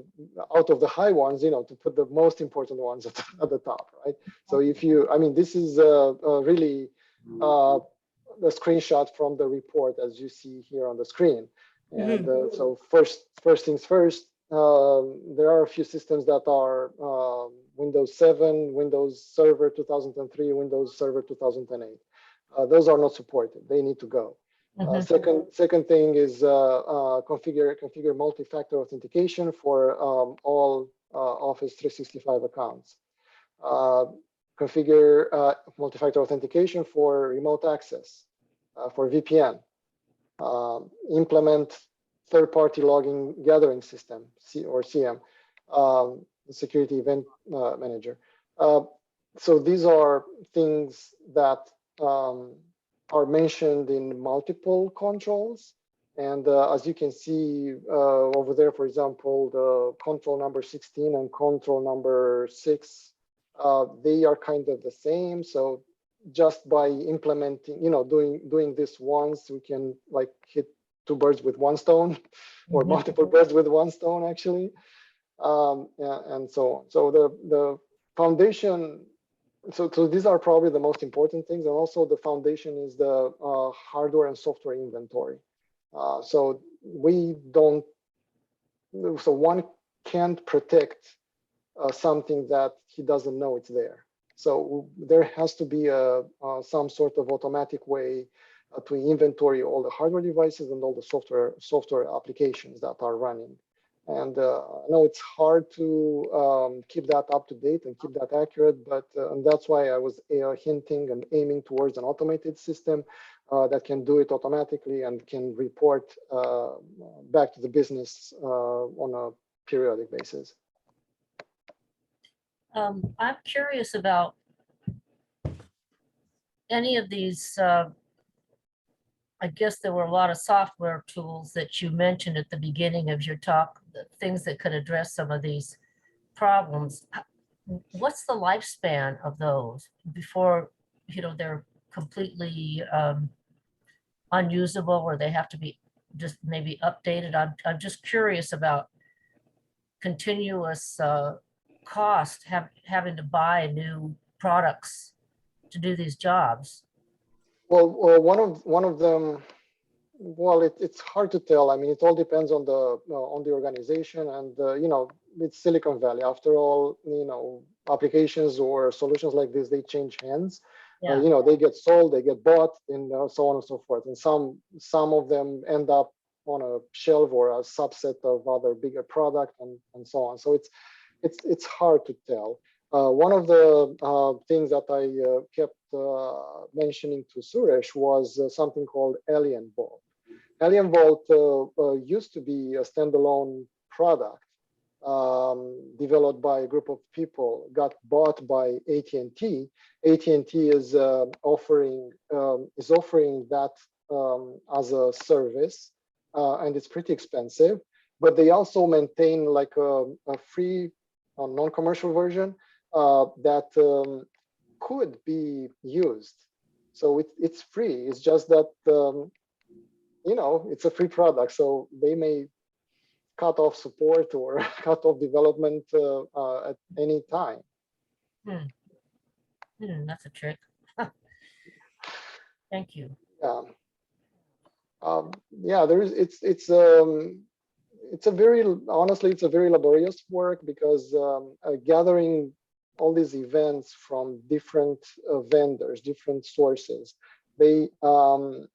Speaker 7: out of the high ones, to put the most important ones at the top, right? So if you, this is really a screenshot from the report as you see here on the screen. And so first things first, there are a few systems that are Windows 7, Windows Server 2003, Windows Server 2008. Those are not supported. They need to go. Second thing is configure multi-factor authentication for all Office 365 accounts. Configure multi-factor authentication for remote access, for VPN. Implement third-party logging gathering system, or CM, security event manager. So these are things that are mentioned in multiple controls. And as you can see over there, for example, the control number 16 and control number 6, they are kind of the same. So just by implementing, doing this once, we can like hit two birds with one stone, or multiple birds with one stone, actually, and so on. So the foundation. So these are probably the most important things, and also the foundation is the hardware and software inventory. So one can't protect something that he doesn't know it's there. So there has to be some sort of automatic way to inventory all the hardware devices and all the software applications that are running. And I know it's hard to keep that up to date and keep that accurate, but and that's why I was hinting and aiming towards an automated system that can do it automatically and can report back to the business on a periodic basis.
Speaker 1: I'm curious about any of these. I guess there were a lot of software tools that you mentioned at the beginning of your talk, the things that could address some of these problems. What's the lifespan of those before, they're completely unusable, or they have to be just maybe updated? I'm just curious about continuous cost, having to buy new products to do these jobs.
Speaker 7: Well, one of them, well, it's hard to tell. It all depends on the organization, and it's Silicon Valley. After all, applications or solutions like this, they change hands.
Speaker 1: Yeah.
Speaker 7: They get sold, they get bought, and so on and so forth. And some of them end up on a shelf or a subset of other bigger product, and so on. So it's hard to tell. One of the things that I kept mentioning to Suresh was something called Alien Vault. Alien Vault used to be a standalone product developed by a group of people, got bought by AT&T. AT&T is offering that as a service, and it's pretty expensive. But they also maintain like a free, non-commercial version that could be used. So it's free. It's just that it's a free product, so they may cut off support or cut off development at any time.
Speaker 1: That's a trick. Thank you.
Speaker 7: Yeah. Yeah, there is. It's a very, honestly, it's a very laborious work because gathering all these events from different vendors, different sources, they come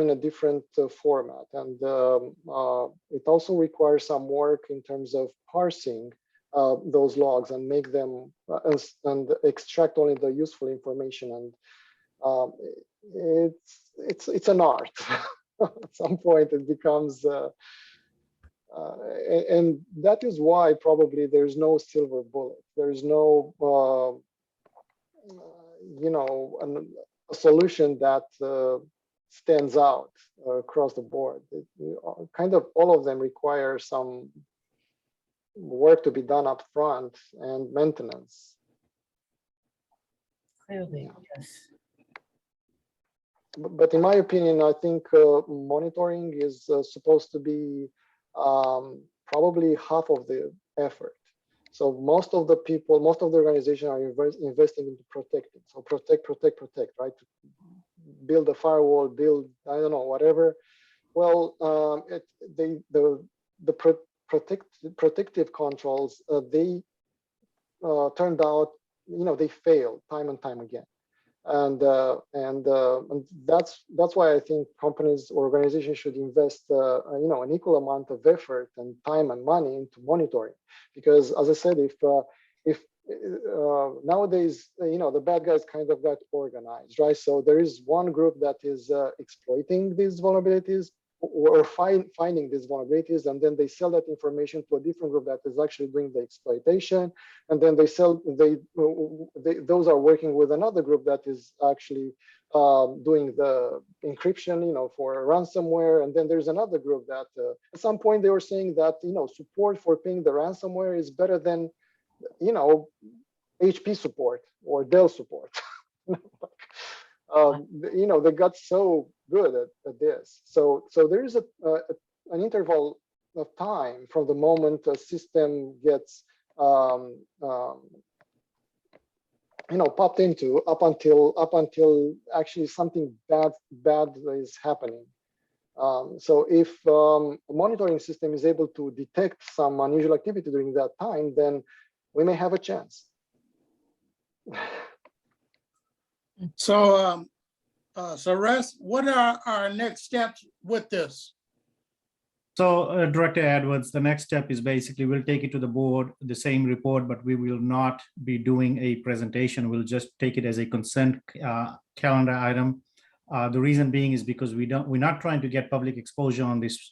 Speaker 7: in a different format, and it also requires some work in terms of parsing those logs and make them and extract only the useful information. And it's an art. At some point, it becomes. And that is why probably there's no silver bullet. There's no, a solution that stands out across the board. Kind of all of them require some work to be done up front and maintenance.
Speaker 1: Clearly, yes.
Speaker 7: But in my opinion, I think monitoring is supposed to be probably half of the effort. So most of the people, most of the organization are investing into protecting. So protect, right? To build a firewall, build, I don't know, whatever. Well, protective controls, they turned out, they failed time and time again. And that's why I think companies or organizations should invest an equal amount of effort and time and money into monitoring, because as I said, if nowadays the bad guys kind of got organized, right? So there is one group that is exploiting these vulnerabilities or finding these vulnerabilities, and then they sell that information to a different group that is actually doing the exploitation, and then those are working with another group that is actually doing the encryption, for ransomware, and then there's another group that at some point they were saying that support for paying the ransomware is better than HP support or Dell support. They got so good at this. So there is an interval of time from the moment a system gets popped into up until actually something bad is happening. So if a monitoring system is able to detect some unusual activity during that time, then we may have a chance.
Speaker 4: So, Suresh, what are our next steps with this?
Speaker 5: So Director Edwards, the next step is basically we'll take it to the board, the same report, but we will not be doing a presentation. We'll just take it as a consent calendar item. The reason being is because we're not trying to get public exposure on this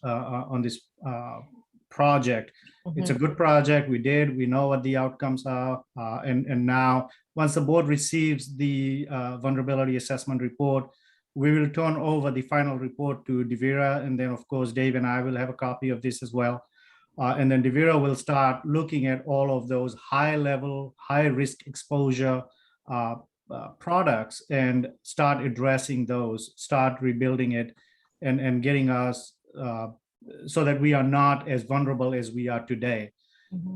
Speaker 5: project. It's a good project. We know what the outcomes are. And now once the board receives the vulnerability assessment report, we will turn over the final report to Devera. And then of course, Dave and I will have a copy of this as well. And then Devera will start looking at all of those high level, high risk exposure products and start addressing those, start rebuilding it and getting us so that we are not as vulnerable as we are today.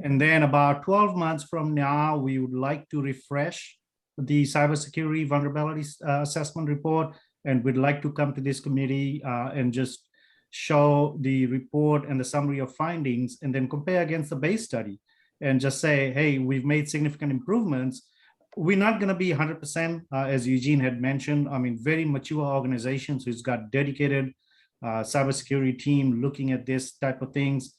Speaker 5: And then about 12 months from now, we would like to refresh the cybersecurity vulnerability assessment report. And we'd like to come to this committee and just show the report and the summary of findings and then compare against the base study and just say, hey, we've made significant improvements. We're not going to be 100%, as Eugene had mentioned. I mean, very mature organizations who's got dedicated cybersecurity team looking at this type of things.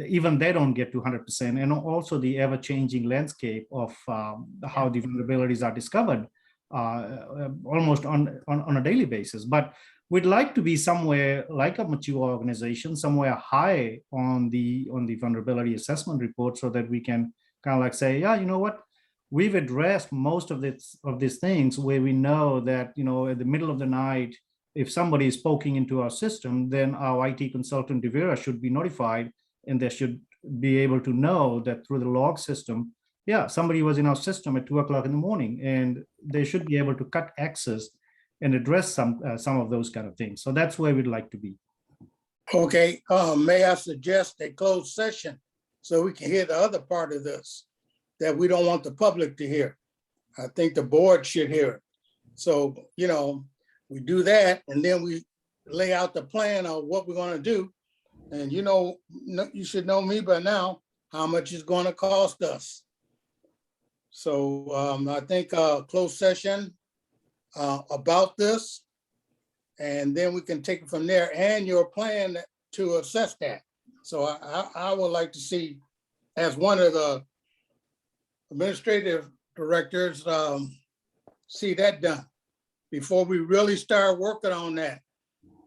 Speaker 5: Even they don't get to 100%. And also the ever-changing landscape of how the vulnerabilities are discovered almost on a daily basis. But we'd like to be somewhere like a mature organization, somewhere high on the vulnerability assessment report, so that we can kind of like say, yeah, you know what, we've addressed most of these things where we know that, at the middle of the night, if somebody is poking into our system, then our IT consultant Devera should be notified, and they should be able to know that through the log system, yeah, somebody was in our system at 2 o'clock in the morning, and they should be able to cut access and address some of those kind of things. So that's where we'd like to be.
Speaker 4: Okay, may I suggest a closed session so we can hear the other part of this that we don't want the public to hear? I think the board should hear it. So, we do that and then we lay out the plan of what we're gonna do. And you should know me by now, how much it's gonna cost us. So I think closed session about this. And then we can take it from there and your plan to assess that. So I would like to see, as one of the administrative directors, see that done before we really start working on that,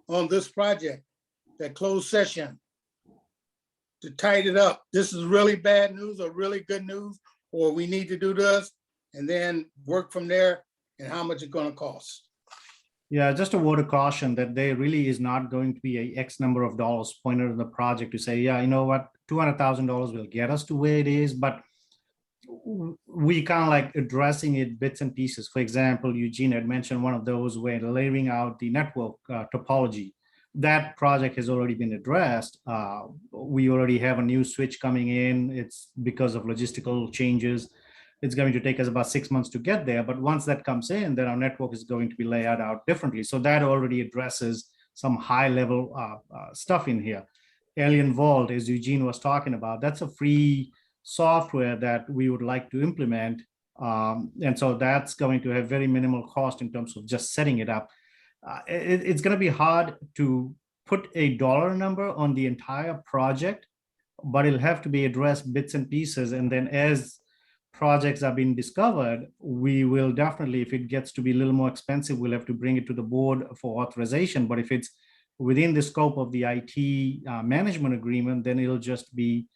Speaker 4: on this project, that closed session, to tighten it up. This is really bad news or really good news, or we need to do this, and then work from there and how much it's gonna cost.
Speaker 5: Yeah, just a word of caution that there really is not going to be a X number of dollars pointed in the project to say, yeah, you know what, $200,000 will get us to where it is, but we kind of like addressing it bits and pieces. For example, Eugene had mentioned one of those where layering out the network topology. That project has already been addressed. We already have a new switch coming in. It's because of logistical changes. It's going to take us about 6 months to get there. But once that comes in, then our network is going to be laid out differently. So that already addresses some high level stuff in here. Alien Vault, as Eugene was talking about, that's a free software that we would like to implement. And so that's going to have very minimal cost in terms of just setting it up. It's going to be hard to put a dollar number on the entire project, but it'll have to be addressed bits and pieces. And then as projects are being discovered, we will definitely, if it gets to be a little more expensive, we'll have to bring it to the board for authorization. But if it's within the scope of the IT management agreement, then it'll just be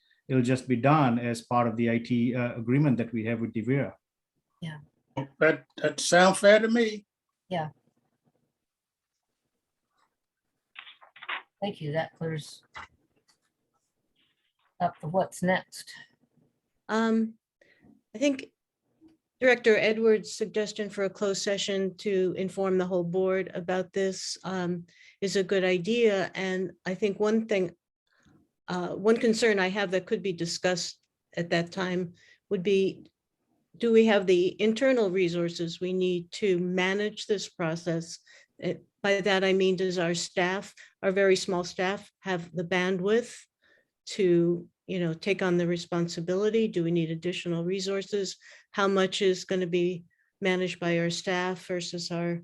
Speaker 5: done as part of the IT agreement that we have with Devere.
Speaker 4: That sounds fair to me.
Speaker 1: Thank you. That clears up the what's next.
Speaker 3: I think Director Edwards' suggestion for a closed session to inform the whole board about this is a good idea. And I think one concern I have that could be discussed at that time would be, do we have the internal resources we need to manage this process? By that, I mean, does our staff, our very small staff, have the bandwidth to take on the responsibility? Do we need additional resources? How much is going to be managed by our staff versus our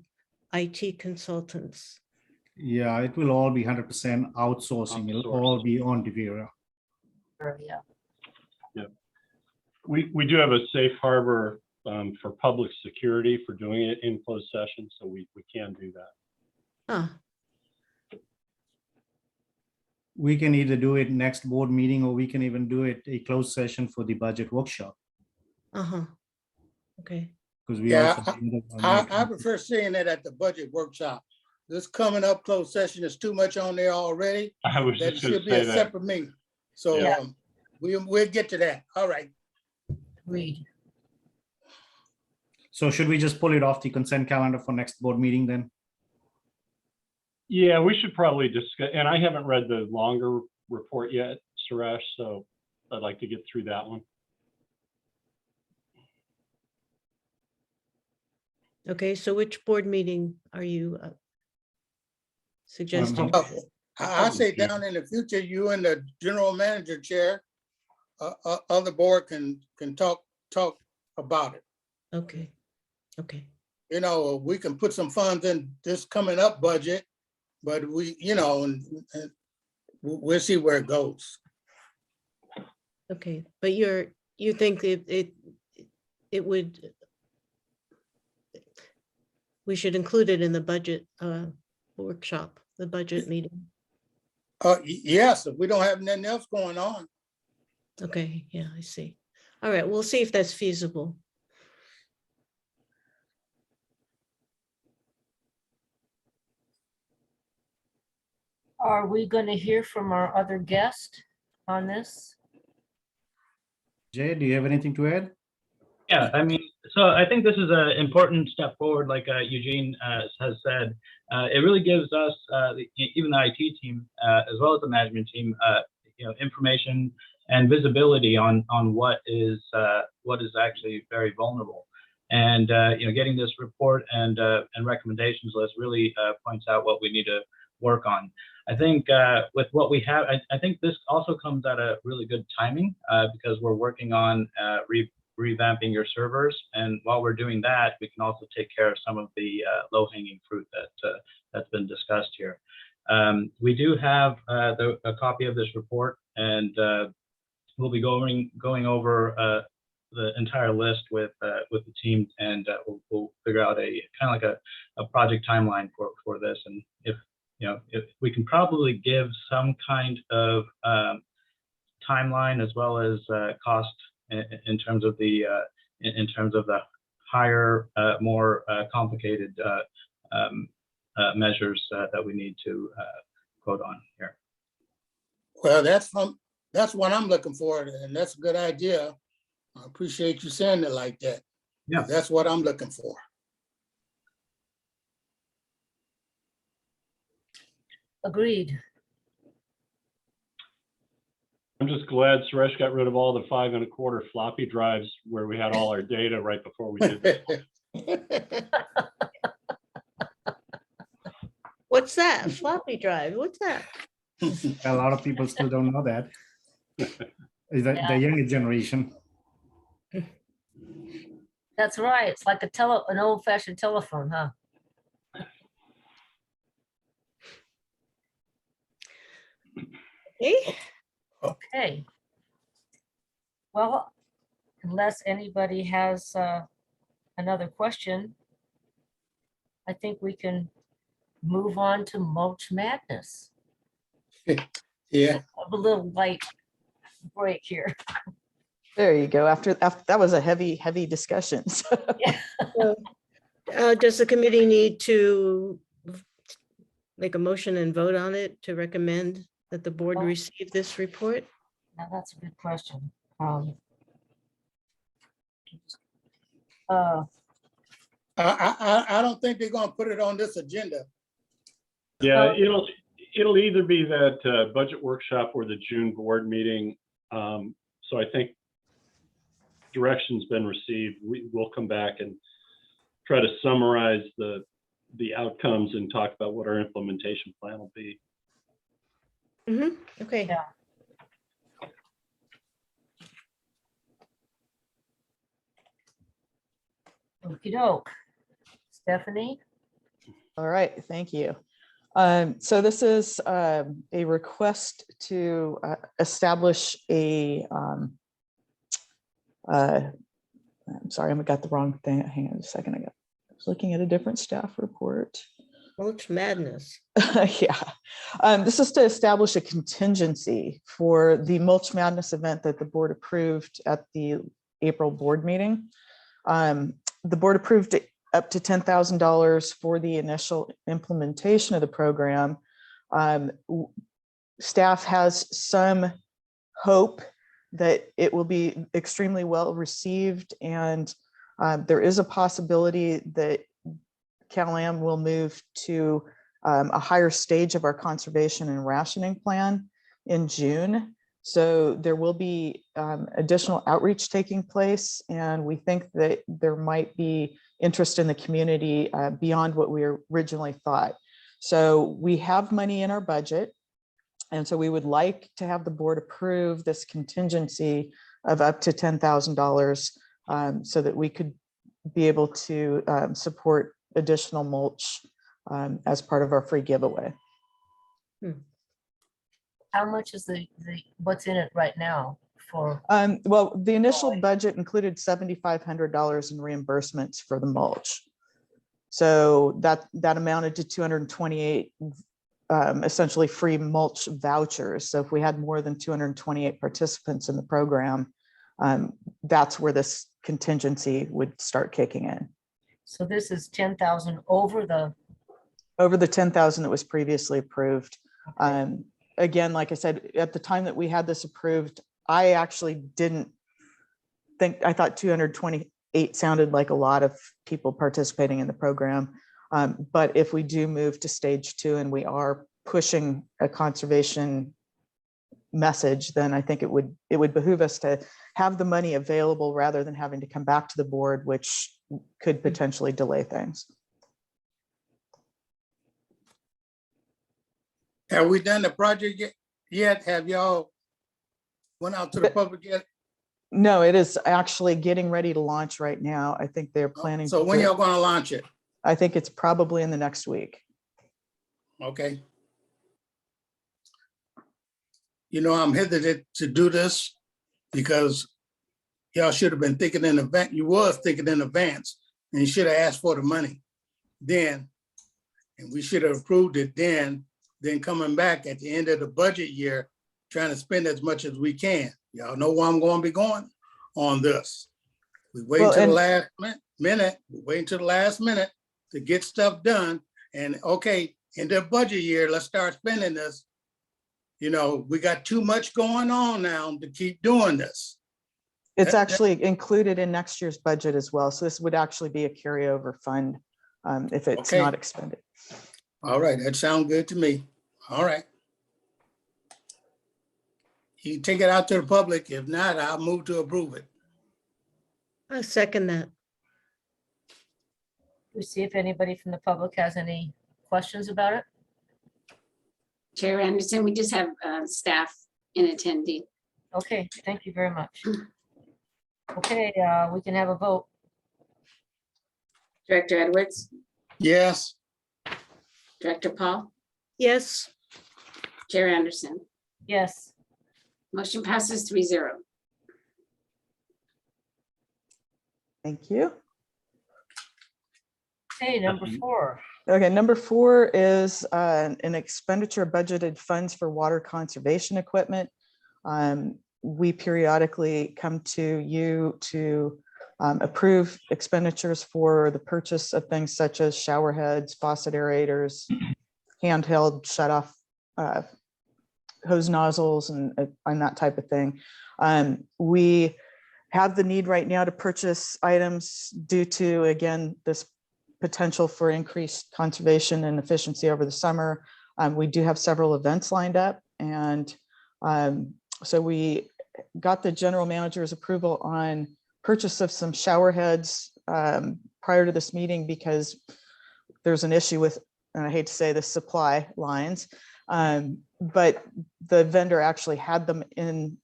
Speaker 3: IT consultants?
Speaker 5: Yeah, it will all be 100% outsourcing. It'll all be on Devere.
Speaker 1: Yeah.
Speaker 6: We do have a safe harbor for public security for doing it in closed session, so we can do that.
Speaker 3: Ah,
Speaker 5: We can either do it next board meeting, or we can even do it a closed session for the budget workshop.
Speaker 3: okay.
Speaker 5: Because we
Speaker 4: Yeah,
Speaker 5: also.
Speaker 4: I prefer seeing that at the budget workshop. This coming up closed session is too much on there already.
Speaker 6: I was
Speaker 4: That
Speaker 6: just going
Speaker 4: should
Speaker 6: to
Speaker 4: be
Speaker 6: say
Speaker 4: a
Speaker 6: that.
Speaker 4: separate meeting. So
Speaker 1: Yeah.
Speaker 4: we'll get to that. All right.
Speaker 1: Agreed.
Speaker 5: So should we just pull it off the consent calendar for next board meeting then?
Speaker 6: Yeah, we should probably discuss, and I haven't read the longer report yet, Suresh, so I'd like to get through that one.
Speaker 3: Okay, so which board meeting are you suggesting?
Speaker 4: I say down in the future, you and the general manager chair, other board can talk about it.
Speaker 3: Okay, okay,
Speaker 4: We can put some funds in this coming up budget, but and we'll see where it goes.
Speaker 3: okay. But you think it would, we should include it in the budget workshop, the budget meeting?
Speaker 4: Yes, if we don't have nothing else going on.
Speaker 3: Okay, yeah, I see. All right, we'll see if that's feasible.
Speaker 1: Are we going to hear from our other guest on this?
Speaker 5: Jay, do you have anything to add?
Speaker 8: Yeah, I mean, so I think this is an important step forward, like Eugene has said. It really gives us, even the IT team, as well as the management team, information and visibility on what is actually very vulnerable. And getting this report and recommendations list really points out what we need to work on. I think with what we have, I think this also comes at a really good timing because we're working on revamping your servers. And while we're doing that, we can also take care of some of the low-hanging fruit that's been discussed here. We do have a copy of this report, and we'll be going over the entire list with the team, and we'll figure out a kind of like a project timeline for this. And if we can probably give some kind of timeline as well as cost in terms of the higher, more complicated measures that we need to quote on here.
Speaker 4: Well, that's what I'm looking for, and that's a good idea. I appreciate you saying it like that.
Speaker 8: Yeah.
Speaker 4: That's what I'm looking for.
Speaker 1: Agreed.
Speaker 6: I'm just glad Suresh got rid of all the 5 1/4 floppy drives where we had all our data right before we did this.
Speaker 3: What's that? Floppy drive? What's that?
Speaker 5: A lot of people still don't know that. The
Speaker 1: Yeah.
Speaker 5: younger generation.
Speaker 1: That's right. It's like an old-fashioned telephone, huh?
Speaker 3: Okay.
Speaker 1: Okay. Well, unless anybody has another question, I think we can move on to Mulch Madness.
Speaker 4: Yeah,
Speaker 1: Have a little light break here.
Speaker 9: There you go. After that was a heavy discussion.
Speaker 3: Does the committee need to make a motion and vote on it to recommend that the board
Speaker 1: Oh.
Speaker 3: receive this report?
Speaker 1: Now, that's a good question.
Speaker 4: I don't think they're gonna put it on this agenda.
Speaker 6: Yeah, it'll either be that budget workshop or the June board meeting. So I think direction's been received. We'll come back and try to summarize the outcomes and talk about what our implementation plan will be.
Speaker 3: Okay.
Speaker 1: Yeah. Okey-doke. Stephanie?
Speaker 9: All right, thank you. So this is a request to establish a, I'm sorry, I got the wrong thing. Hang on a second. I was looking at a different staff report.
Speaker 3: Mulch Madness.
Speaker 9: Yeah. This is to establish a contingency for the Mulch Madness event that the board approved at the April board meeting. The board approved up to $10,000 for the initial implementation of the program. Staff has some hope that it will be extremely well received, and there is a possibility that Cal-Am will move to a higher stage of our conservation and rationing plan in June. So there will be additional outreach taking place, and we think that there might be interest in the community beyond what we originally thought. So we have money in our budget, and so we would like to have the board approve this contingency of up to $10,000 so that we could be able to support additional mulch as part of our free giveaway.
Speaker 1: How much is what's in it right now for?
Speaker 9: Well, the initial budget included $7,500 in reimbursements for the mulch. So that amounted to 228 essentially free mulch vouchers. So if we had more than 228 participants in the program, that's where this contingency would start kicking in.
Speaker 1: So this is 10,000 over the.
Speaker 9: Over the 10,000 that was previously approved. Again, like I said, at the time that we had this approved, I actually didn't think, I thought 228 8 sounded like a lot of people participating in the program. But if we do move to stage 2 and we are pushing a conservation message, then I think it would behoove us to have the money available rather than having to come back to the board, which could potentially delay things.
Speaker 4: Have we done the project yet? Have y'all went out to the public yet?
Speaker 9: No, it is actually getting ready to launch right now. I think they're planning.
Speaker 4: So
Speaker 9: to
Speaker 4: when
Speaker 9: do it-
Speaker 4: y'all gonna launch it?
Speaker 9: I think it's probably in the next week.
Speaker 4: Okay. You know, I'm hesitant to do this because y'all should have been thinking in advance. You was thinking in advance and you should have asked for the money then. And we should have approved it then coming back at the end of the budget year, trying to spend as much as we can. Y'all know where I'm going to be going on this. We wait
Speaker 9: Well,
Speaker 4: till the
Speaker 9: and-
Speaker 4: last minute, we wait until the last minute to get stuff done. And okay, in the budget year, let's start spending this. You know, we got too much going on now to keep doing this.
Speaker 9: It's
Speaker 4: That-
Speaker 9: actually included in next year's budget as well. So this would actually be a carryover fund if it's
Speaker 4: Okay.
Speaker 9: not expended.
Speaker 4: All right, that sounds good to me. All right. You can take it out to the public. If not, I'll move to approve it.
Speaker 3: I second that.
Speaker 1: We see if anybody from the public has any questions about it.
Speaker 2: Chair Anderson, we just have staff in attendee.
Speaker 1: Okay, thank you very much. Okay, we can have a vote.
Speaker 2: Director Edwards,
Speaker 4: Yes,
Speaker 2: Director Paul,
Speaker 3: Yes,
Speaker 2: Chair Anderson.
Speaker 1: Yes,
Speaker 2: Motion passes 3-0.
Speaker 9: Thank you.
Speaker 1: okay, number 4.
Speaker 9: Okay, number 4 is an expenditure budgeted funds for water conservation equipment. We periodically come to you to approve expenditures for the purchase of things such as shower heads, faucet aerators, handheld shut-off hose nozzles, and that type of thing. We have the need right now to purchase items due to, again, this potential for increased conservation and efficiency over the summer. We do have several events lined up, and so we got the general manager's approval on purchase of some shower heads prior to this meeting because there's an issue with, and I hate to say this, supply lines, but the vendor actually had them in,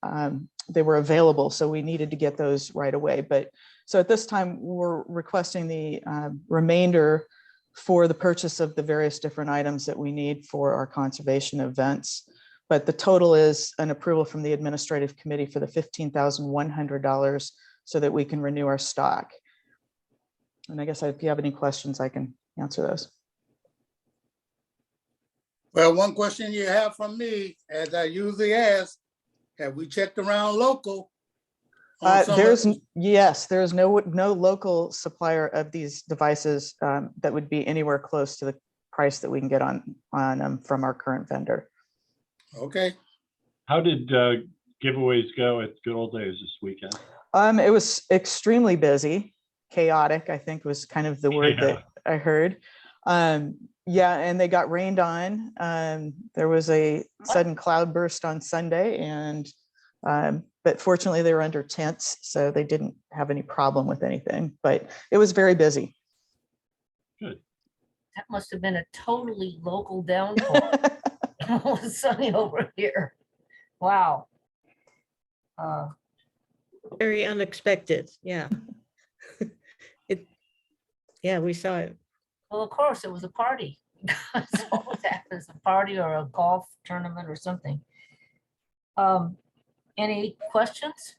Speaker 9: they were available, so we needed to get those right away. But so at this time, we're requesting the remainder for the purchase of the various different items that we need for our conservation events. But the total is an approval from the administrative committee for the $15,100 so that we can renew our stock. And I guess if you have any questions, I can answer those.
Speaker 4: well, one question you have from me, as I usually ask, have we checked around local? on some of-
Speaker 9: Yes, there's no local supplier of these devices that would be anywhere close to the price that we can get on them from our current vendor.
Speaker 4: Okay,
Speaker 6: How did giveaways go at Good Old Days this weekend?
Speaker 9: It was extremely busy, chaotic, I think was kind of the word
Speaker 6: Yeah.
Speaker 9: that I heard. Yeah, and they got rained on. There was a sudden cloudburst on Sunday, and but fortunately they were under tents, so they didn't have any problem with anything. But it was very busy.
Speaker 1: That must have been a totally local downpour. It was sunny over here. Wow.
Speaker 3: very unexpected. Yeah. Yeah, we saw it.
Speaker 1: Well, of course, it was a party. That's always happens, a party or a golf tournament or something. Any questions?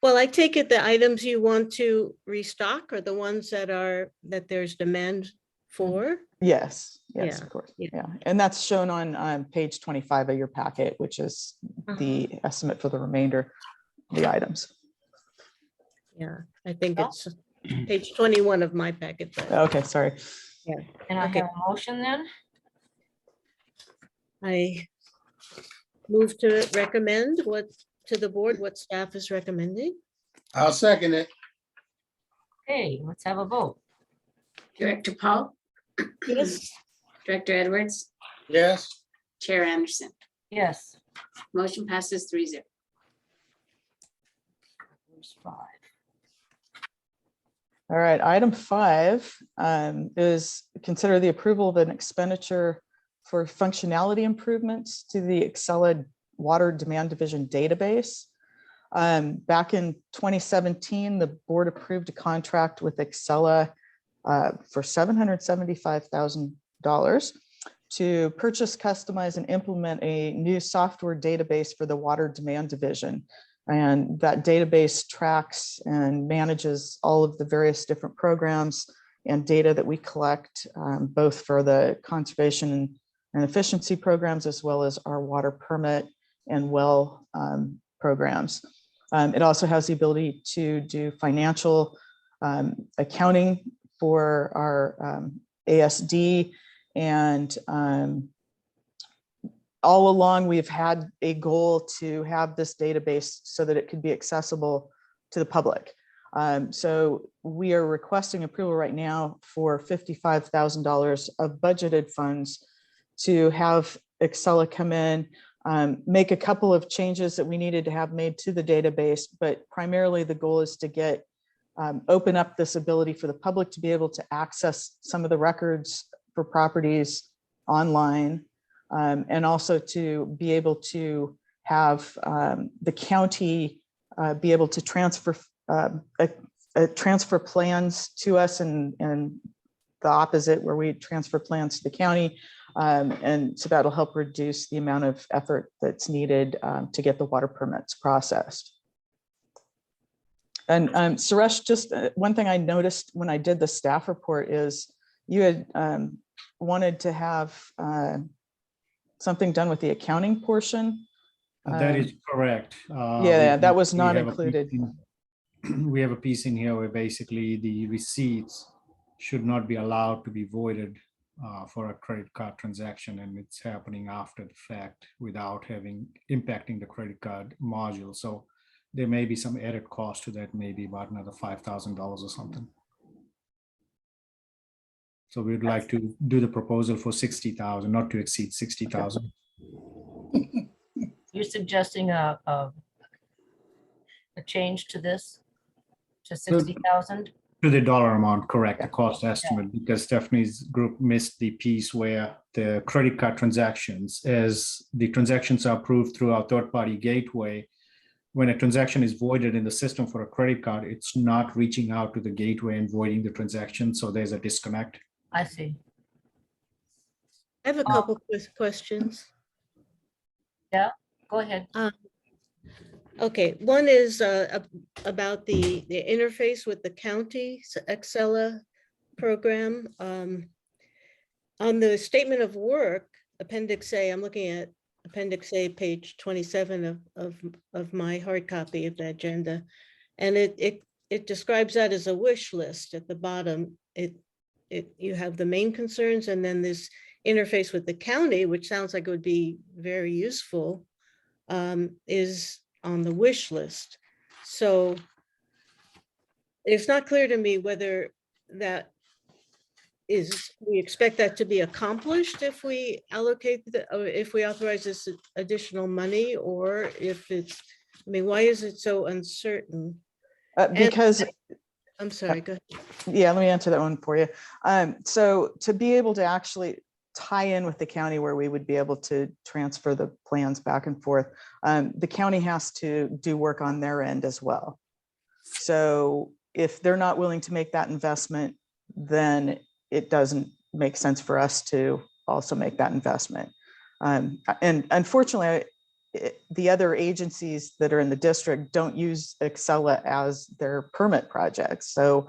Speaker 3: Well, I take it the items you want to restock are the ones that there's demand for.
Speaker 9: Yes,
Speaker 3: Yeah,
Speaker 9: of course.
Speaker 3: yeah.
Speaker 9: Yeah, and that's shown on page 25 of your packet, which is the estimate for the remainder of the items.
Speaker 3: Yeah, I think
Speaker 1: Oh.
Speaker 3: it's page 21 of my packet. but
Speaker 9: Okay, sorry.
Speaker 1: And I
Speaker 3: Okay.
Speaker 1: have a motion then?
Speaker 3: I move to recommend to the board what staff is recommending.
Speaker 4: I'll second it.
Speaker 1: Okay, let's have a vote.
Speaker 2: Director Paul,
Speaker 3: Yes,
Speaker 2: Director Edwards,
Speaker 4: Yes,
Speaker 2: Chair Anderson.
Speaker 1: Yes.
Speaker 2: Motion passes 3-0.
Speaker 1: There's 5.
Speaker 9: All right, item 5 is consider the approval of an expenditure for functionality improvements to the Excella Water Demand Division database. Back in 2017, the board approved a contract with Excella for $775,000 to purchase, customize, and implement a new software database for the Water Demand Division. And that database tracks and manages all of the various different programs and data that we collect, both for the conservation and efficiency programs, as well as our water permit and well programs. It also has the ability to do financial accounting for our ASD, and all along, we've had a goal to have this database so that it could be accessible to the public. So we are requesting approval right now for $55,000 of budgeted funds to have Excella come in, make a couple of changes that we needed to have made to the database, but primarily the goal is to get open up this ability for the public to be able to access some of the records for properties online. And also to be able to have the county be able to transfer transfer plans to us, and the opposite, where we transfer plans to the county. And so that'll help reduce the amount of effort that's needed to get the water permits processed. And Suresh, just one thing I noticed when I did the staff report is you had wanted to have something done with the accounting portion.
Speaker 5: That is correct.
Speaker 9: Yeah, that was not
Speaker 5: we have a piece
Speaker 9: included.
Speaker 5: we have a piece in here where basically the receipts should not be allowed to be voided for a credit card transaction, and it's happening after the fact without impacting the credit card module. So there may be some added cost to that, maybe about another $5,000 or something. So we'd like to do the proposal for 60,000, not to exceed 60,000.
Speaker 1: You're suggesting a change to this to 60,000?
Speaker 5: To the dollar amount, correct, the cost estimate, because Stephanie's group missed the piece where the credit card transactions, as the transactions are approved through our third-party gateway, when a transaction is voided in the system for a credit card, it's not reaching out to the gateway and voiding the transaction, so there's a disconnect.
Speaker 1: I see.
Speaker 3: I have a couple questions.
Speaker 1: Go ahead.
Speaker 3: Okay, one is about the interface with the county's Excella program. On the statement of work, Appendix A, I'm looking at Appendix A, page 27 of my hard copy of the agenda. And it describes that as a wish list at the bottom. You have the main concerns and then this interface with the county, which sounds like it would be very useful, is on the wish list. So it's not clear to me whether that is, we expect that to be accomplished if we allocate or if we authorize this additional money, or if it's, I mean, why is it so uncertain?
Speaker 9: Because
Speaker 3: I'm sorry, go ahead.
Speaker 9: yeah, let me answer that one for you. So to be able to actually tie in with the county where we would be able to transfer the plans back and forth, the county has to do work on their end as well. So if they're not willing to make that investment, then it doesn't make sense for us to also make that investment. And unfortunately, the other agencies that are in the district don't use Excella as their permit projects. So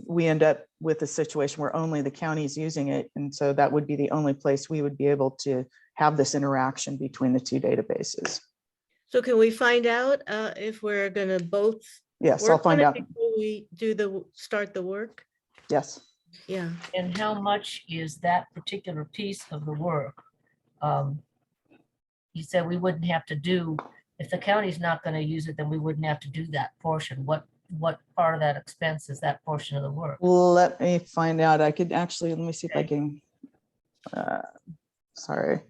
Speaker 9: we end up with a situation where only the county is using it. And so that would be the only place we would be able to have this interaction between the two databases.
Speaker 3: So can we find out if we're gonna both?
Speaker 9: Yes, I'll
Speaker 3: work on
Speaker 9: find
Speaker 3: it
Speaker 9: out.
Speaker 3: before we do start the work?
Speaker 9: Yes.
Speaker 3: Yeah.
Speaker 1: And how much is that particular piece of the work? You said we wouldn't have to do If the county's not gonna use it, then we wouldn't have to do that portion. What part of that expense is that portion of the work?
Speaker 9: Let me find out. I could actually, let me see if I can. Sorry.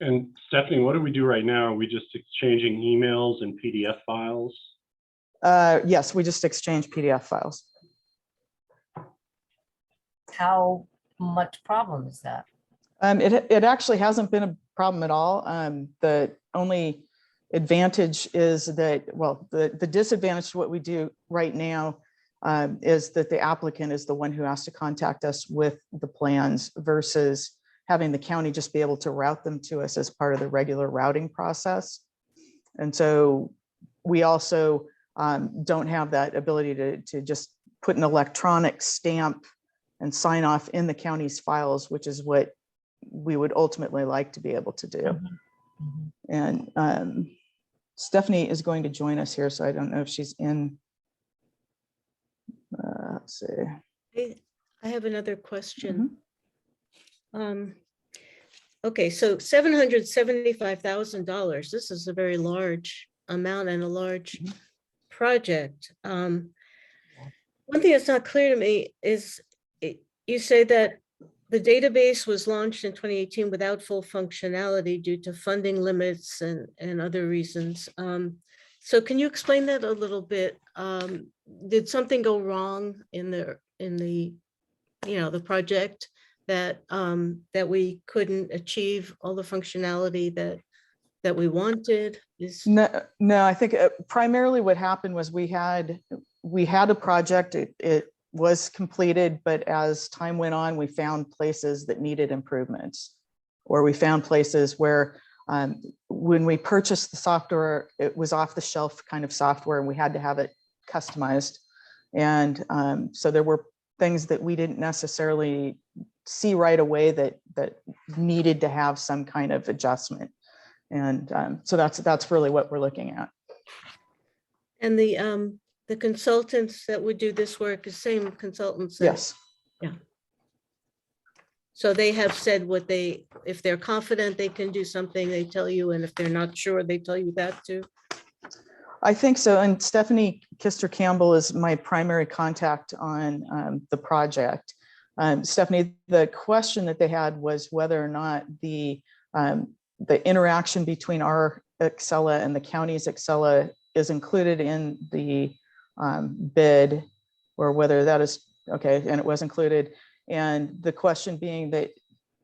Speaker 6: And Stephanie, what do we do right now? Are we just exchanging emails and PDF files?
Speaker 9: Yes, we just exchange PDF files.
Speaker 1: How much problem is that?
Speaker 9: It actually hasn't been a problem at all. The only advantage is that, well, the disadvantage to what we do right now is that the applicant is the one who has to contact us with the plans versus having the county just be able to route them to us as part of the regular routing process. And so we also don't have that ability to just put an electronic stamp and sign off in the county's files, which is what we would ultimately like to be able to do.
Speaker 1: Mhm.
Speaker 9: And Stephanie is going to join us here, so I don't know if she's in. Let's see.
Speaker 3: I have another question. Okay, so $775,000. This is a very large amount and a large project. One thing that's not clear to me is you say that the database was launched in 2018 without full functionality due to funding limits and other reasons. So can you explain that a little bit? Did something go wrong in the the project that we couldn't achieve all the functionality that we wanted?
Speaker 9: No, I think primarily what happened was we had a project, it was completed, but as time went on, we found places that needed improvements, or we found places where when we purchased the software, it was off the shelf kind of software and we had to have it customized. And so there were things that we didn't necessarily see right away that needed to have some kind of adjustment. And so that's really what we're looking at.
Speaker 3: And the consultants that would do this work, the same consultants?
Speaker 9: Yes.
Speaker 3: So they have said if they're confident they can do something, they tell you, and if they're not sure, they tell you that too?
Speaker 9: I think so. And Stephanie Kister Campbell is my primary contact on the project. Stephanie, the question that they had was whether or not the interaction between our Excella and the county's Excella is included in the bid, or whether that is okay, and it was included. And the question being that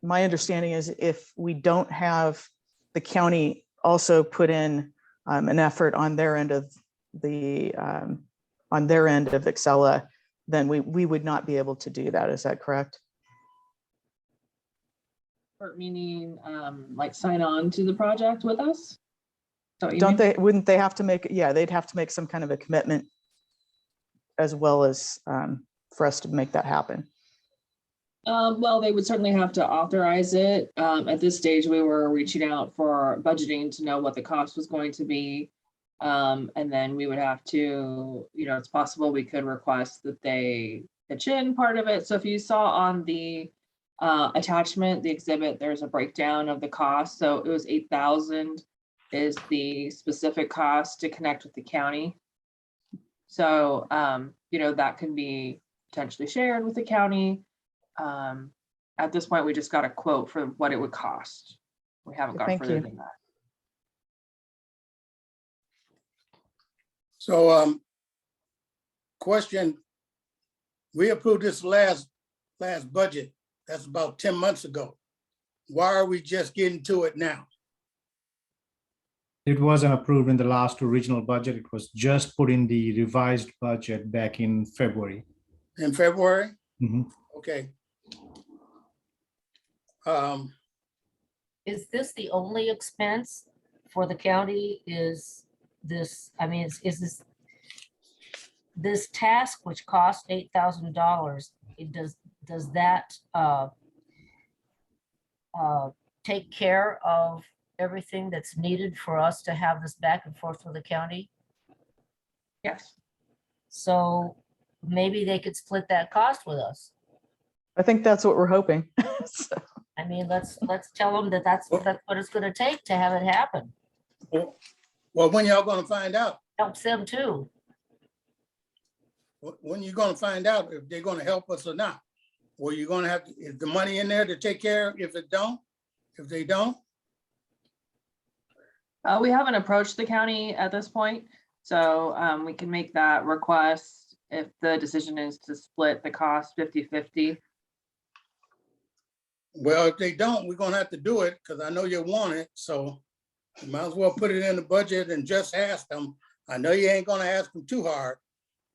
Speaker 9: my understanding is if we don't have the county also put in an effort on their end of Excella, then we would not be able to do that. Is that correct?
Speaker 10: Meaning like sign on to the project with us?
Speaker 9: Wouldn't they have to make, yeah, they'd have to make some kind of a commitment as well as for us to make that happen.
Speaker 10: Well, they would certainly have to authorize it. At this stage, we were reaching out for budgeting to know what the cost was going to be. And then we would have to, it's possible we could request that they pitch in part of it. So if you saw on the attachment, the exhibit, there's a breakdown of the cost. So it was $8,000 is the specific cost to connect with the county. So, that can be potentially shared with the county. At this point, we just got a quote for what it would cost. We haven't gone further than that.
Speaker 4: So, question, we approved this last budget. That's about 10 months ago. Why are we just getting to it now?
Speaker 5: It wasn't approved in the last original budget. It was just put in the revised budget back in February.
Speaker 4: In February?
Speaker 5: Mhm.
Speaker 4: Okay.
Speaker 1: Is this the only expense for the county? Is this, is this task, which cost $8,000, does that take care of everything that's needed for us to have this back and forth with the county?
Speaker 10: Yes.
Speaker 1: So maybe they could split that cost with us.
Speaker 9: I think that's what we're hoping. So,
Speaker 1: Let's tell them that's what it's gonna take to have it happen.
Speaker 4: Well, when y'all gonna find out?
Speaker 1: Helps them too.
Speaker 4: When you gonna find out if they're gonna help us or not? Or you gonna have, is the money in there to take care if they don't?
Speaker 10: We haven't approached the county at this point, so we can make that request if the decision is to split the cost 50-50.
Speaker 4: Well, if they don't, we're gonna have to do it, because I know you want it, so you might as well put it in the budget and just ask them. I know you ain't gonna ask them too hard,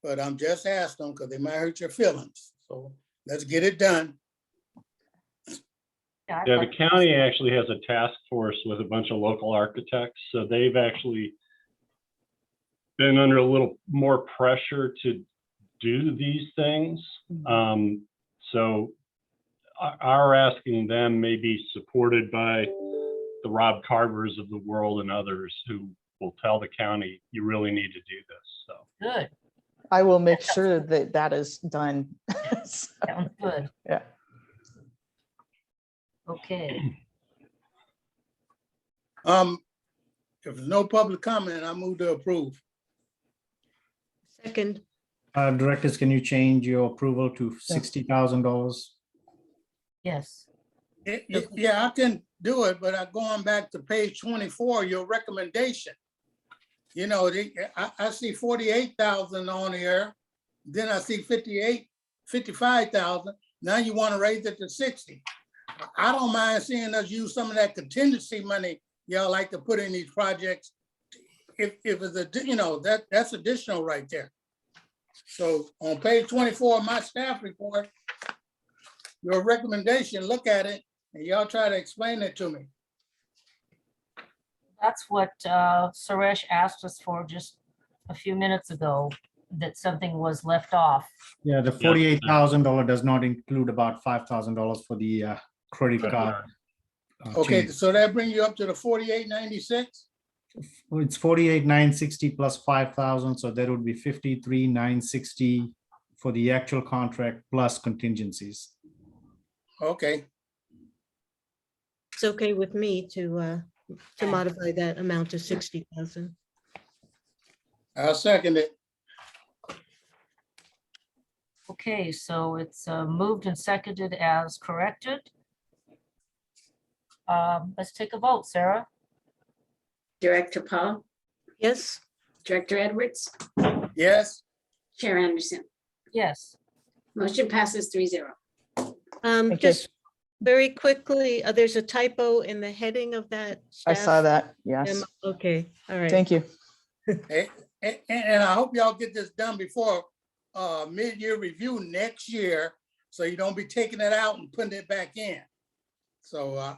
Speaker 4: but I'm just asking them, because they might hurt your feelings. So let's get it done.
Speaker 1: Yeah, I'd
Speaker 6: Yeah,
Speaker 1: like
Speaker 6: the
Speaker 1: to-
Speaker 6: county actually has a task force with a bunch of local architects, so they've actually been under a little more pressure to do these things. So our asking them may be supported by the Rob Carvers of the world and others who will tell the county, you really need to do this, so.
Speaker 1: Good,
Speaker 9: I will make sure that that is done. So,
Speaker 1: sounds good.
Speaker 9: yeah.
Speaker 1: Okay,
Speaker 4: If there's no public comment, I move to approve.
Speaker 3: Second,
Speaker 5: Directors, can you change your approval to $60,000?
Speaker 1: yes.
Speaker 4: Yeah, I can do it, but I'm going back to page 24, your recommendation. You know, I see 48,000 on here, then I see 55,000. Now you want to raise it to 60. I don't mind seeing us use some of that contingency money y'all like to put in these projects. If it's a, you know, that's additional right there. So on page 24 of my staff report, your recommendation, look at it and y'all try to explain it to me.
Speaker 1: That's what Suresh asked us for just a few minutes ago, that something was left off.
Speaker 5: Yeah, the $48,000 does not include about $5,000 for the credit
Speaker 6: Credit
Speaker 5: card.
Speaker 4: Okay,
Speaker 5: change.
Speaker 4: so that brings you up to the 4896?
Speaker 5: It's 48,960 plus 5,000, so that would be 53,960 for the actual contract plus contingencies.
Speaker 4: Okay,
Speaker 3: it's okay with me to modify that amount to 60,000.
Speaker 4: I'll second it.
Speaker 1: Okay, so it's moved and seconded as corrected. Let's take a vote, Sarah.
Speaker 2: Director Paul,
Speaker 3: Yes,
Speaker 2: Director Edwards,
Speaker 4: Yes,
Speaker 2: Chair Anderson.
Speaker 1: Yes,
Speaker 2: Motion passes 3-0.
Speaker 9: you.
Speaker 3: just very quickly, there's a typo in the heading of that.
Speaker 9: I saw
Speaker 3: staff
Speaker 9: that. Yes.
Speaker 3: memo. Okay, all right.
Speaker 9: Thank you.
Speaker 4: and I hope y'all get this done before mid-year review next year, so you don't be taking it out and putting it back in. So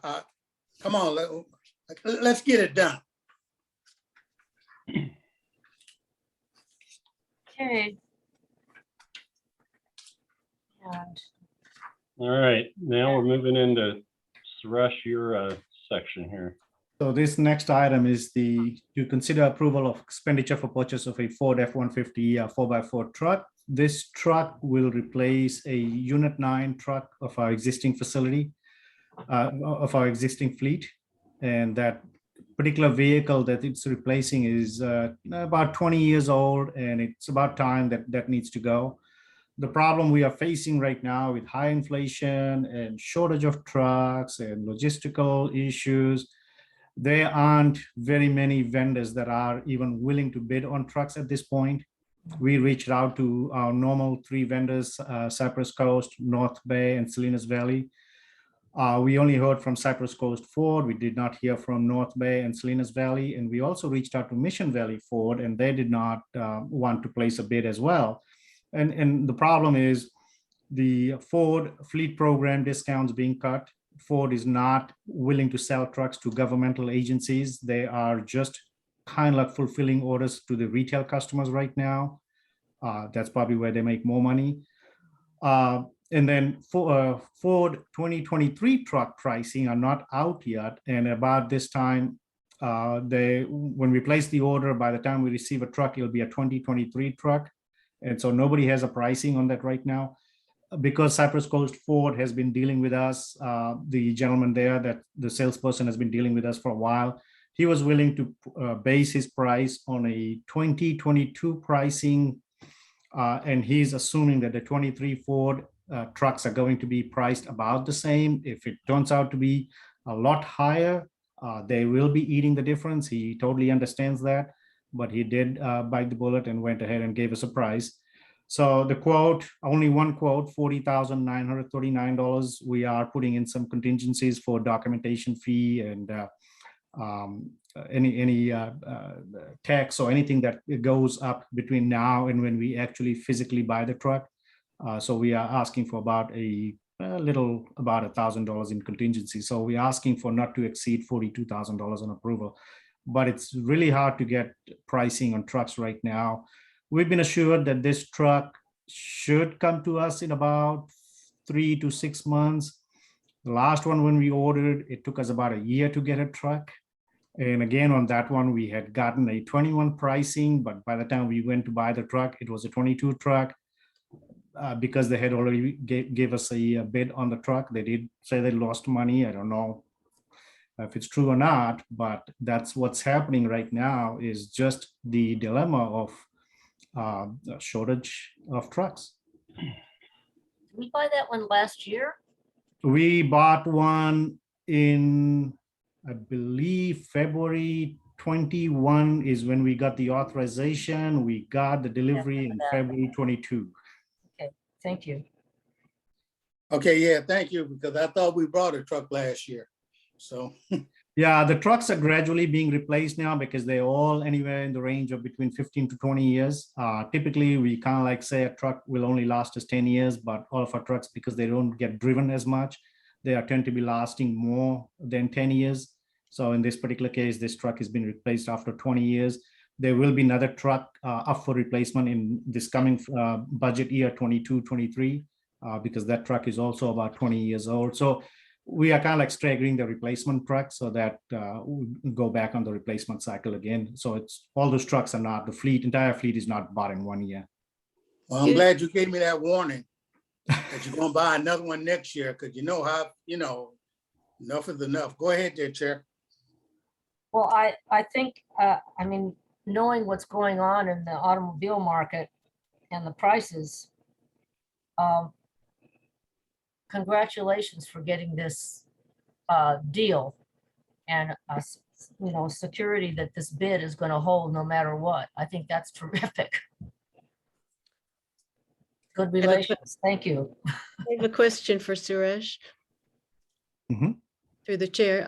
Speaker 4: come on, let's get it done.
Speaker 1: okay. And
Speaker 6: All right, now we're moving into Suresh, your section here.
Speaker 5: So this next item is to consider approval of expenditure for purchase of a Ford F-150 4x4 truck. This truck will replace a Unit 9 truck of our existing facility, of our existing fleet. And that particular vehicle that it's replacing is about 20 years old, and it's about time that needs to go. The problem we are facing right now with high inflation and shortage of trucks and logistical issues, there aren't very many vendors that are even willing to bid on trucks at this point. We reached out to our normal 3 vendors, Cypress Coast, North Bay, and Salinas Valley. We only heard from Cypress Coast Ford. We did not hear from North Bay and Salinas Valley. And we also reached out to Mission Valley Ford, and they did not want to place a bid as well. And the problem is the Ford fleet program discounts being cut. Ford is not willing to sell trucks to governmental agencies. They are just kind of like fulfilling orders to the retail customers right now. That's probably where they make more money. And then for Ford 2023 truck pricing are not out yet. And about this time, when we place the order, by the time we receive a truck, it'll be a 2023 truck. And so nobody has a pricing on that right now. Because Cypress Coast Ford has been dealing with us, the gentleman there, that the salesperson has been dealing with us for a while. he was willing to base his price on a 2022 pricing. And he's assuming that the 23 Ford trucks are going to be priced about the same. If it turns out to be a lot higher, they will be eating the difference. He totally understands that, but he did bite the bullet and went ahead and gave us a price. So the quote, only one quote, $40,939. We are putting in some contingencies for documentation fee and any tax or anything that goes up between now and when we actually physically buy the truck. So we are asking for about about $1,000 in contingency. So we're asking for not to exceed $42,000 on approval. But it's really hard to get pricing on trucks right now. We've been assured that this truck should come to us in about 3 to 6 months. The last one, when we ordered, it took us about a year to get a truck. And again, on that one, we had gotten a 21 pricing, but by the time we went to buy the truck, it was a 22 truck. Because they had already gave us a bid on the truck. They did say they lost money. I don't know if it's true or not, but that's what's happening right now, is just the dilemma of a shortage of trucks.
Speaker 1: Did we buy that one last year?
Speaker 5: We bought one in, I believe, February 21 is when we got the authorization. We got the delivery in February 22.
Speaker 1: Okay, thank you.
Speaker 4: Okay, yeah, thank you, because I thought we brought a truck last year. So,
Speaker 5: yeah, the trucks are gradually being replaced now because they're all anywhere in the range of between 15 to 20 years. Typically, we kind of like say a truck will only last us 10 years, but all of our trucks, because they don't get driven as much, they tend to be lasting more than 10 years. So in this particular case, this truck has been replaced after 20 years. There will be another truck up for replacement in this coming budget year 22-23, because that truck is also about 20 years old. So we are kind of like staggering the replacement trucks so that we go back on the replacement cycle again. So it's all those trucks are not, the entire fleet is not bought in 1 year.
Speaker 4: well, I'm glad you gave me that warning that you're gonna buy another one next year, because you know how, enough is enough. Go ahead there, Chair.
Speaker 1: Well, I think, I mean, knowing what's going on in the automobile market and the prices, congratulations for getting this deal and security that this bid is going to hold no matter what. I think that's terrific. Good relations. Thank you.
Speaker 3: I have a question for Suresh.
Speaker 5: Mhm.
Speaker 3: Through the chair.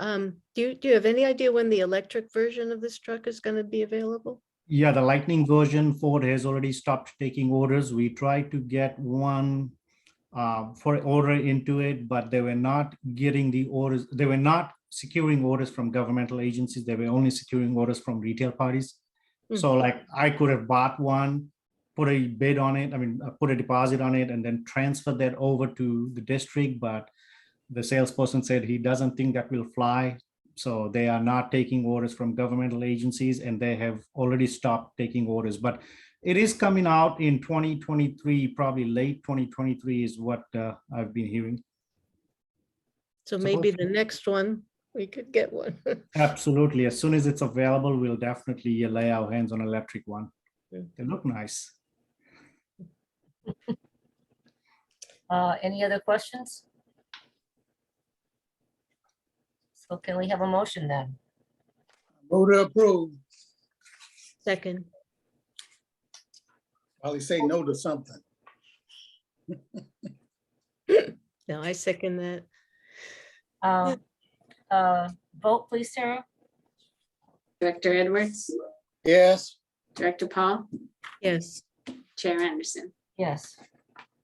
Speaker 3: Do you have any idea when the electric version of this truck is going to be available?
Speaker 5: Yeah, the Lightning version, Ford has already stopped taking orders. We tried to get one for order into it, but they were not getting the orders. They were not securing orders from governmental agencies. They were only securing orders from retail parties. So like I could have bought one, put a bid on it. I mean, put a deposit on it and then transfer that over to the district. But the salesperson said he doesn't think that will fly. So they are not taking orders from governmental agencies, and they have already stopped taking orders. But it is coming out in 2023, probably late 2023 is what I've been hearing.
Speaker 3: So maybe the next one, we could get one.
Speaker 5: Absolutely. As soon as it's available, we'll definitely lay our hands on an electric one. They look nice.
Speaker 1: Any other questions? So can we have a motion then?
Speaker 4: Move to approve.
Speaker 3: Second.
Speaker 4: Probably say no to something.
Speaker 3: No, I second that.
Speaker 1: Vote please, Sarah.
Speaker 2: Director Edwards,
Speaker 4: Yes,
Speaker 2: Director Paul,
Speaker 3: Yes.
Speaker 2: Chair Anderson.
Speaker 1: Yes.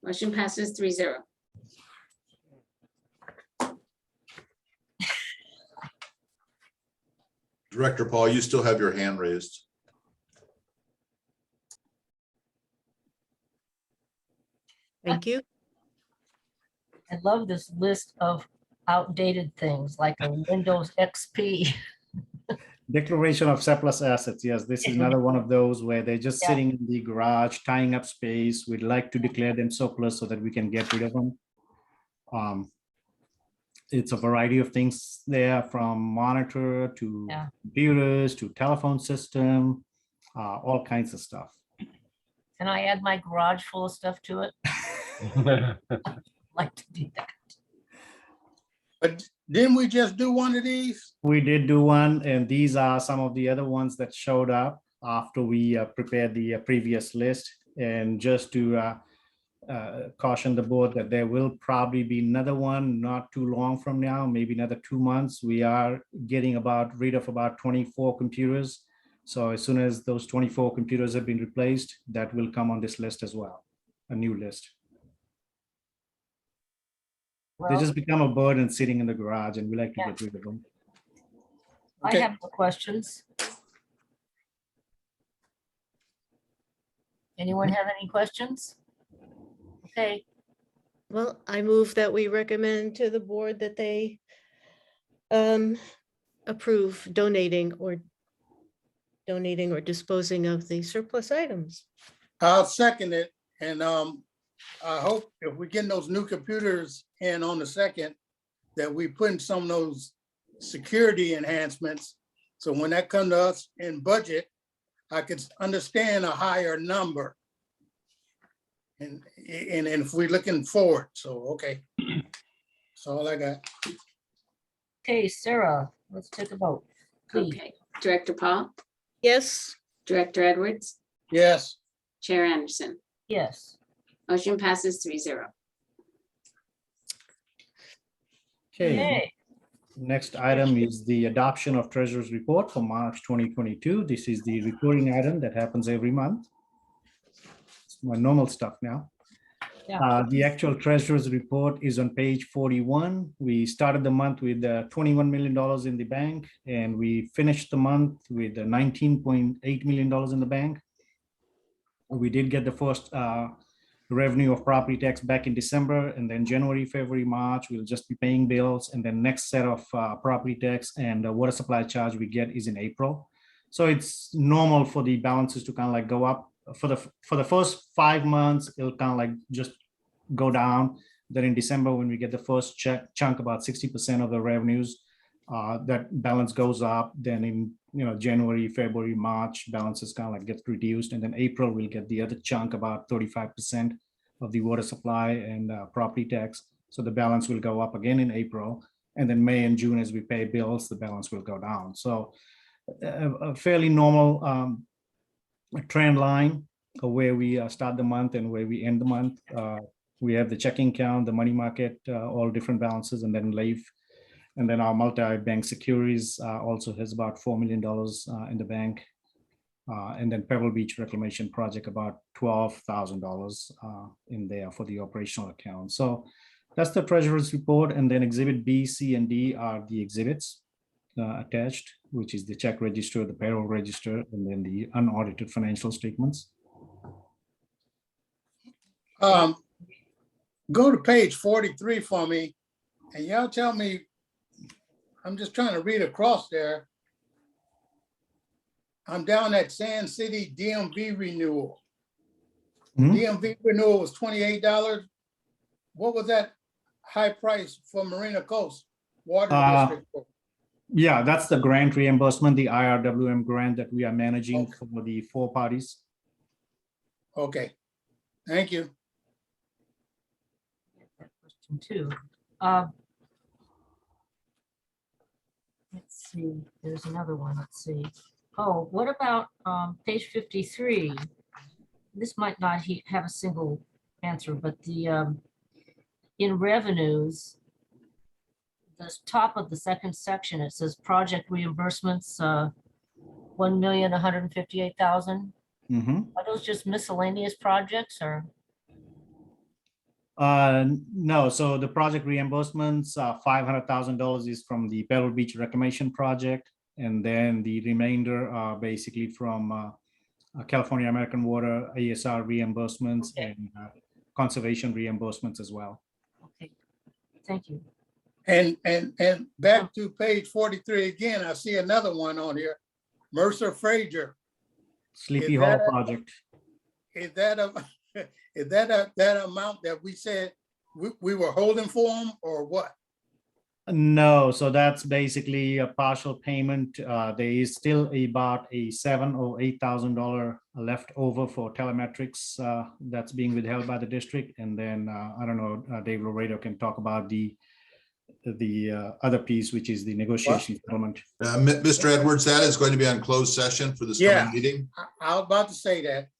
Speaker 2: Motion passes 3-0.
Speaker 11: Director Paul, you still have your hand raised.
Speaker 3: Thank you.
Speaker 1: I love this list of outdated things like a Windows XP.
Speaker 5: Declaration of surplus assets. Yes, this is another one of those where they're just
Speaker 1: Yeah.
Speaker 5: sitting in the garage, tying up space. We'd like to declare them surplus so that we can get rid of them. It's a variety of things there, from monitor to
Speaker 1: Yeah.
Speaker 5: computers to telephone system, all kinds of stuff.
Speaker 1: Can I add my garage full of stuff to it? Like to do that.
Speaker 4: But didn't we just do one of these?
Speaker 5: We did do one, and these are some of the other ones that showed up after we prepared the previous list. And just to caution the board that there will probably be another one not too long from now, maybe another 2 months. We are getting rid of about 24 computers. So as soon as those 24 computers have been replaced, that will come on this list as well, a new list. They
Speaker 1: Well,
Speaker 5: just become a burden sitting in the garage, and we like to
Speaker 1: Yeah.
Speaker 5: get rid of them.
Speaker 1: I
Speaker 4: Okay.
Speaker 1: have no questions. Anyone have any questions? Okay,
Speaker 3: Well, I move that we recommend to the board that they approve donating or disposing of the surplus items.
Speaker 4: I'll second it. And I hope if we get those new computers in on the second, that we put in some of those security enhancements. So when that comes to us in budget, I could understand a higher number. And if we're looking forward, so, okay. That's all I got.
Speaker 1: okay, Sarah, let's take a vote. Please.
Speaker 2: Okay, Director Paul,
Speaker 3: Yes,
Speaker 2: Director Edwards,
Speaker 4: Yes,
Speaker 2: Chair Anderson.
Speaker 1: Yes,
Speaker 2: Motion passes 3-0.
Speaker 5: Okay,
Speaker 1: okay,
Speaker 5: next item is the adoption of Treasurer's Report for March 2022. This is the reporting item that happens every month. It's my normal stuff now.
Speaker 1: Yeah.
Speaker 5: The actual Treasurer's Report is on page 41. We started the month with $21 million in the bank, and we finished the month with $19.8 million in the bank. We did get the first revenue of property tax back in December, and then January, February, March, we'll just be paying bills. And then next set of property tax and water supply charge we get is in April. So it's normal for the balances to kind of like go up. For the first 5 months, it'll kind of like just go down. Then in December, when we get the first chunk, about 60% of the revenues, that balance goes up. Then in January, February, March, balances kind of like get reduced. And then April, we'll get the other chunk, about 35% of the water supply and property tax. So the balance will go up again in April. And then May and June, as we pay bills, the balance will go down. So a fairly normal trend line of where we start the month and where we end the month. We have the checking account, the money market, all different balances, and then LAIF. And then our multi-bank securities also has about $4 million in the bank. And then Pebble Beach Reclamation Project, about $12,000 in there for the operational account. So that's the Treasurer's Report. And then Exhibit B, C, and D are the exhibits attached, which is the check register, the payroll register, and then the unaudited financial statements.
Speaker 4: go to page 43 for me, and y'all tell me, I'm just trying to read across there. I'm down at Sand City DMV renewal.
Speaker 5: Mhm.
Speaker 4: DMV renewal was $28. What was that high price for Marina Coast Water District?
Speaker 5: Yeah, that's the grant reimbursement, the IRWM grant that we are managing
Speaker 4: Okay.
Speaker 5: for the 4 parties.
Speaker 4: Okay, thank you.
Speaker 1: that question too. Let's see, there's another one, let's see. Oh, what about page 53? This might not have a single answer, but the in revenues, the top of the second section, it says project reimbursements, 1,158,000.
Speaker 5: Mhm.
Speaker 1: Are those just miscellaneous projects or?
Speaker 5: No, so the project reimbursements, $500,000 is from the Pebble Beach Reclamation Project. And then the remainder are basically from California American Water, ASR reimbursements,
Speaker 1: Okay.
Speaker 5: and conservation reimbursements as well.
Speaker 1: Okay, thank you.
Speaker 4: And back to page 43 again, I see another one on here. Mercer Frazier.
Speaker 5: Sleepy
Speaker 4: Is
Speaker 5: Hollow
Speaker 4: that a-
Speaker 5: Project.
Speaker 4: Is that that amount that we said we were holding for them or what?
Speaker 5: No, so that's basically a partial payment. There is still about a $7,000 or $8,000 left over for telemetrics that's being withheld by the district. And then I don't know, Dave Laredo can talk about the other piece, which is the negotiation settlement.
Speaker 11: Mr. Edwards, that is going to be on closed session for this
Speaker 4: Yeah.
Speaker 11: coming meeting.
Speaker 4: I was about to say that.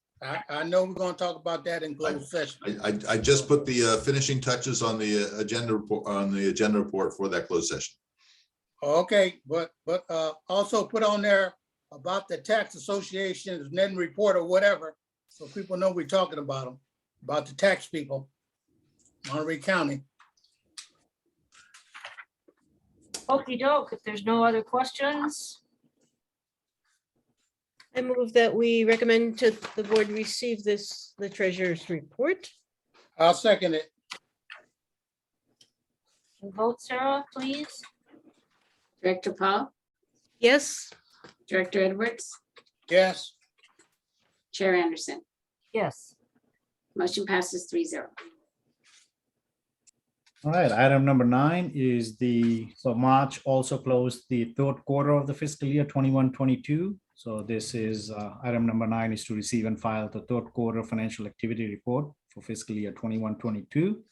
Speaker 4: I know we're gonna talk about that in closed session.
Speaker 11: I just put the finishing touches on the agenda report for that closed session.
Speaker 4: Okay, but also put on there about the tax association's net report or whatever, so people know we're talking about them, about the tax people, Monterey County.
Speaker 1: Okey doke, if there's no other questions,
Speaker 3: I move that we recommend to the board receive the treasurer's report.
Speaker 4: I'll second it.
Speaker 1: vote Sarah, please.
Speaker 2: Director Paul,
Speaker 3: Yes,
Speaker 2: Director Edwards,
Speaker 4: Yes,
Speaker 2: Chair Anderson.
Speaker 1: Yes,
Speaker 2: Motion passes 3-0.
Speaker 5: All right, item number 9 is so March also closed the third quarter of the fiscal year 21-22. So this is item number 9 is to receive and file the third quarter financial activity report for fiscal year 21-22.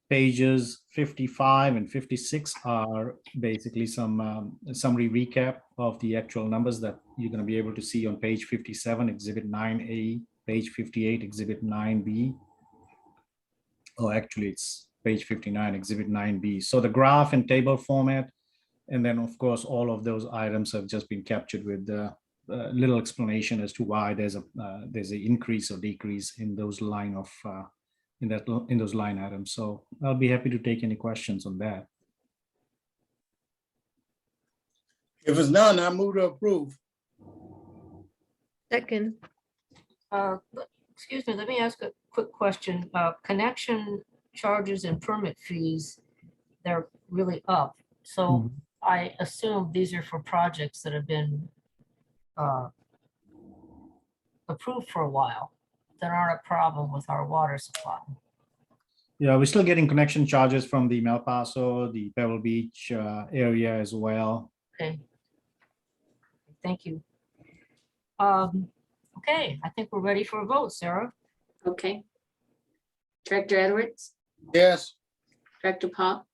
Speaker 5: Pages 55 and 56 are basically some summary recap of the actual numbers that you're going to be able to see on page 57, Exhibit 9A, page 58, Exhibit 9B. Oh, actually, it's page 59, Exhibit 9B. So the graph and table format, and then of course, all of those items have just been captured with a little explanation as to why there's an increase or decrease in those line items. So I'll be happy to take any questions on that.
Speaker 4: if it's none, I move to approve.
Speaker 3: second.
Speaker 1: Excuse me, let me ask a quick question. Connection charges and permit fees, they're really up. So I assume these are for projects that have been approved for a while, that aren't a problem with our water supply.
Speaker 5: Yeah, we're still getting connection charges from the Mel Paso, the Pebble Beach area as well.
Speaker 1: Okay. Thank you. Okay, I think we're ready for a vote, Sarah.
Speaker 2: Okay. Director Edwards,
Speaker 4: Yes,
Speaker 2: Director Paul,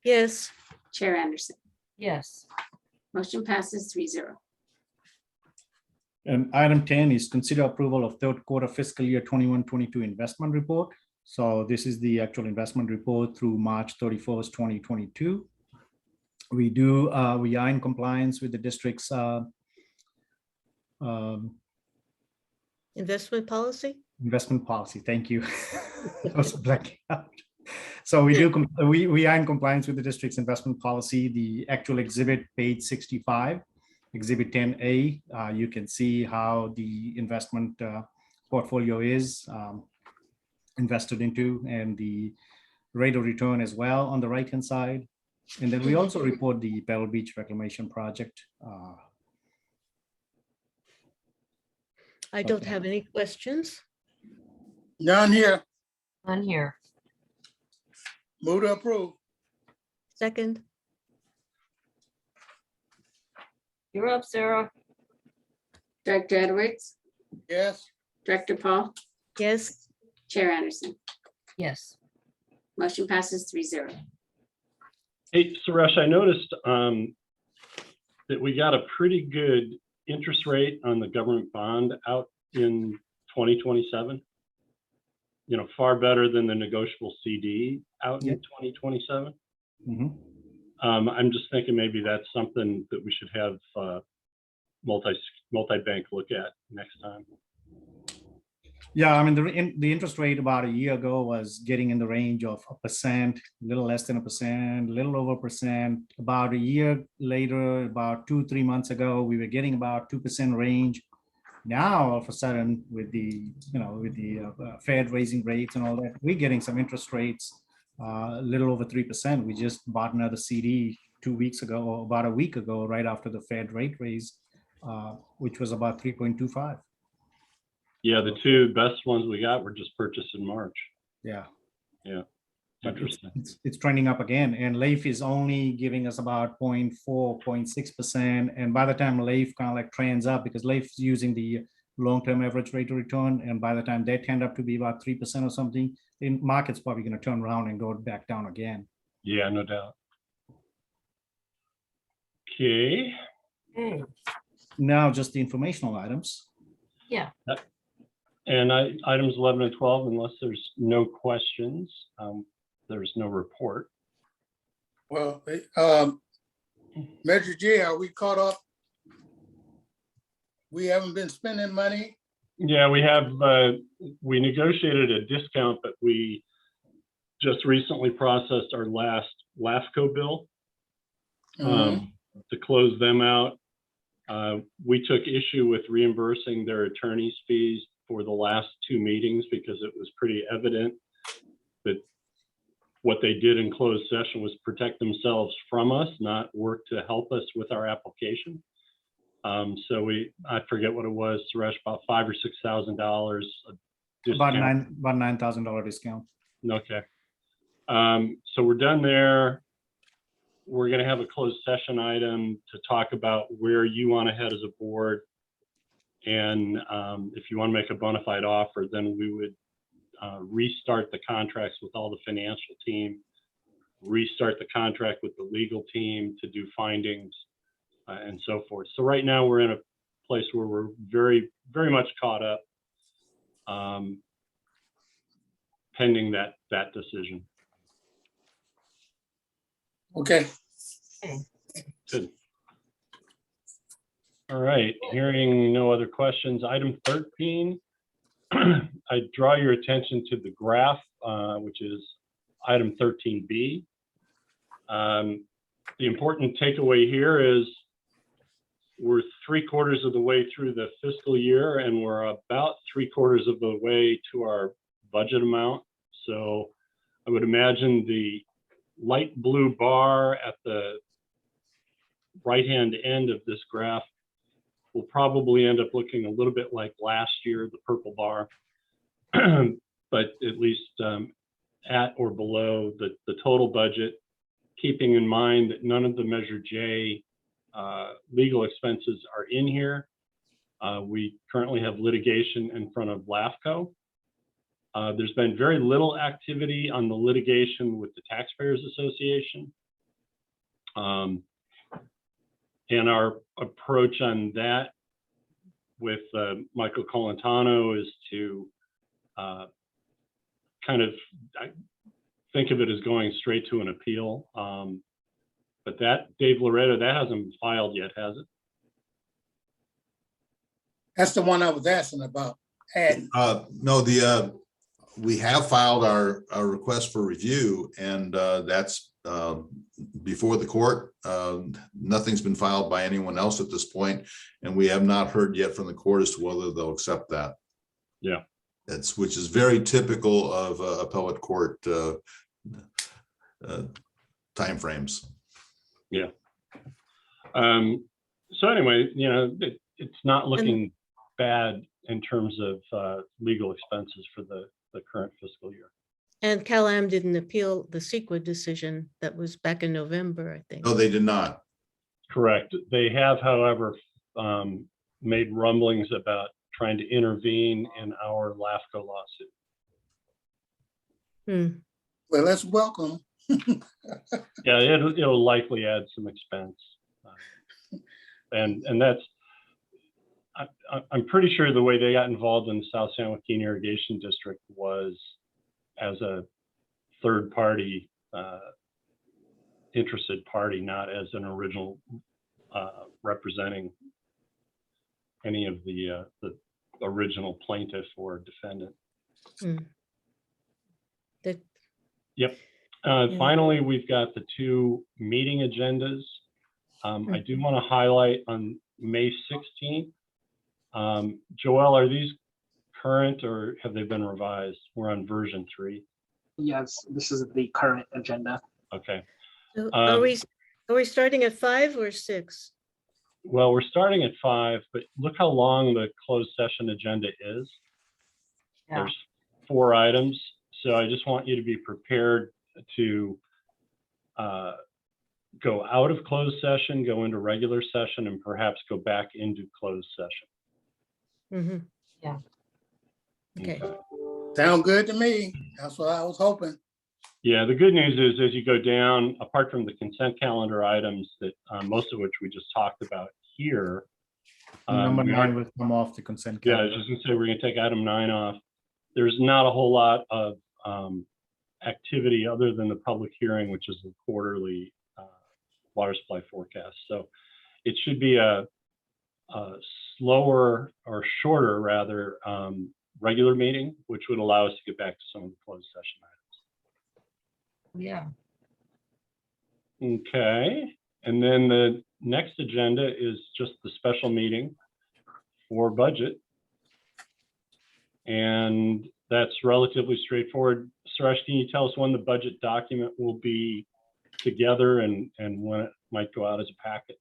Speaker 3: Yes,
Speaker 2: Chair Anderson.
Speaker 1: Yes,
Speaker 2: Motion passes 3-0.
Speaker 5: And item 10 is consider approval of third quarter fiscal year 21-22 investment report. So this is the actual investment report through March 31st, 2022. We are in compliance with the district's
Speaker 3: investment policy.
Speaker 5: investment policy. Thank you. I was blacking out. So we are in compliance with the district's investment policy. The actual exhibit, page 65, exhibit 10A, you can see how the investment portfolio is invested into, and the rate of return as well on the right-hand side. And then we also report the Pebble Beach Reclamation Project.
Speaker 3: I don't have any questions.
Speaker 4: none here.
Speaker 1: none here.
Speaker 4: Move to approve.
Speaker 3: Second.
Speaker 1: You're up, Sarah.
Speaker 2: Director Edwards,
Speaker 4: Yes,
Speaker 2: Director Paul,
Speaker 3: Yes,
Speaker 2: Chair Anderson.
Speaker 1: Yes,
Speaker 2: Motion passes 3-0.
Speaker 6: Hey, Suresh, I noticed that we got a pretty good interest rate on the government bond out in 2027. You know, far better than the negotiable CD out in 2027.
Speaker 5: Mhm.
Speaker 6: I'm just thinking maybe that's something that we should have multi-bank look at next time.
Speaker 5: Yeah, I mean, the interest rate about a year ago was getting in the range of 1%, a little less than 1%, a little over 1%. About a year later, about 2-3 months ago, we were getting about 2% range. Now, all of a sudden, with the Fed raising rates and all that, we're getting some interest rates a little over 3%. We just bought another CD 2 weeks ago, or about a week ago, right after the Fed rate raise, which was about 3.25.
Speaker 6: Yeah, the two best ones we got were just purchased in March.
Speaker 5: Yeah.
Speaker 6: Yeah.
Speaker 5: But
Speaker 6: Interesting.
Speaker 5: it's trending up again, and LAIF is only giving us about 0.4, 0.6%. And by the time LAIF kind of like trends up, because LAIF is using the long-term average rate of return, and by the time they tend up to be about 3% or something, the market's probably going to turn around and go back down again.
Speaker 6: Yeah, no doubt. Okay.
Speaker 1: Okay.
Speaker 5: Now, just the informational items.
Speaker 1: Yeah.
Speaker 6: And items 11 and 12, unless there's no questions, there's no report.
Speaker 4: Well, Measure J, are we caught up? We haven't been spending money?
Speaker 6: Yeah, we have, we negotiated a discount, but we just recently processed our last LAFCO bill to close them out. We took issue with reimbursing their attorney's fees for the last 2 meetings because it was pretty evident that what they did in closed session was protect themselves from us, not work to help us with our application. So I forget what it was, Suresh, about $5,000 or $6,000.
Speaker 5: About $9,000 discount.
Speaker 6: Okay. So we're done there. We're going to have a closed session item to talk about where you want to head as a board. And if you want to make a bona fide offer, then we would restart the contracts with all the financial team, restart the contract with the legal team to do findings and so forth. So right now we're in a place where we're very, very much caught up pending that decision.
Speaker 4: Okay.
Speaker 6: Good. All right, hearing no other questions, item 13, I draw your attention to the graph, which is item 13B. The important takeaway here is we're 3/4 of the way through the fiscal year, and we're about 3/4 of the way to our budget amount. So I would imagine the light blue bar at the right-hand end of this graph will probably end up looking a little bit like last year, the purple bar, but at least at or below the total budget, keeping in mind that none of the Measure J legal expenses are in here. We currently have litigation in front of LAFCO. There's been very little activity on the litigation with the Taxpayers Association. And our approach on that with Michael Colantano is to kind of think of it as going straight to an appeal. But that, Dave Loretto, that hasn't been filed yet, has it?
Speaker 4: That's the one I was asking about.
Speaker 11: No, we have filed our request for review, and that's before the court. Nothing's been filed by anyone else at this point, and we have not heard yet from the court as to whether they'll accept that.
Speaker 6: Yeah.
Speaker 11: Which is very typical of appellate court timeframes.
Speaker 6: Yeah. So anyway, you know, it's not looking bad in terms of legal expenses for the current fiscal year.
Speaker 3: And CalAm didn't appeal the CEQA decision that was back in November, I think.
Speaker 11: No, they did not.
Speaker 6: Correct. They have, however, made rumblings about trying to intervene in our LAFCO lawsuit.
Speaker 4: Well, let's welcome.
Speaker 6: Yeah, it'll likely add some expense. And that's, I'm pretty sure the way they got involved in the South San Joaquin Irrigation District was as a third party, interested party, not as an original representing any of the original plaintiff or defendant. Yep. Finally, we've got the 2 meeting agendas. I do want to highlight on May 16th. Joelle, are these current or have they been revised? We're on version 3.
Speaker 12: Yes, this is the current agenda.
Speaker 6: Okay.
Speaker 3: So are we starting at 5 or 6?
Speaker 6: Well, we're starting at 5, but look how long the closed session agenda is.
Speaker 1: Yeah.
Speaker 6: There's 4 items. So I just want you to be prepared to go out of closed session, go into regular session, and perhaps go back into closed session.
Speaker 3: Mhm.
Speaker 1: Yeah.
Speaker 3: Okay,
Speaker 4: Sound good to me. That's what I was hoping.
Speaker 6: Yeah, the good news is as you go down, apart from the consent calendar items that most of which we just talked about here.
Speaker 5: Number
Speaker 6: we
Speaker 5: 9
Speaker 6: are-
Speaker 5: will come off the consent
Speaker 6: Yeah, I
Speaker 5: calendar.
Speaker 6: was just gonna say, we're gonna take item 9 off. There's not a whole lot of activity other than the public hearing, which is the quarterly water supply forecast. So it should be a slower or shorter rather regular meeting, which would allow us to get back to some of the closed session
Speaker 1: Yeah.
Speaker 6: items. Okay, and then the next agenda is just the special meeting for budget. And that's relatively straightforward. Suresh, can you tell us when the budget document will be together and when it might go out as a packet?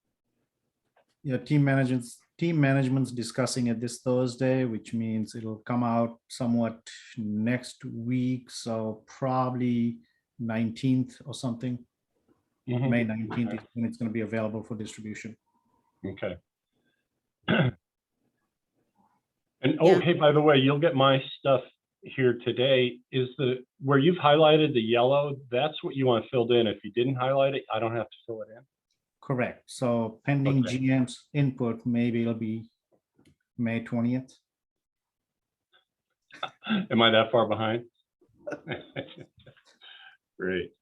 Speaker 5: Yeah, team management's discussing it this Thursday, which means it'll come out somewhat next week. So probably 19th or something.
Speaker 6: Mhm.
Speaker 5: May 19th is when it's going to be available for distribution.
Speaker 6: Okay. And oh,
Speaker 3: Yeah.
Speaker 6: hey, by the way, you'll get my stuff here today. Is where you've highlighted the yellow, that's what you want filled in. If you didn't highlight it, I don't have to fill it in.
Speaker 5: Correct. So pending
Speaker 6: Okay.
Speaker 5: GM's input, maybe it'll be May 20th.
Speaker 6: Am I that far behind? Great.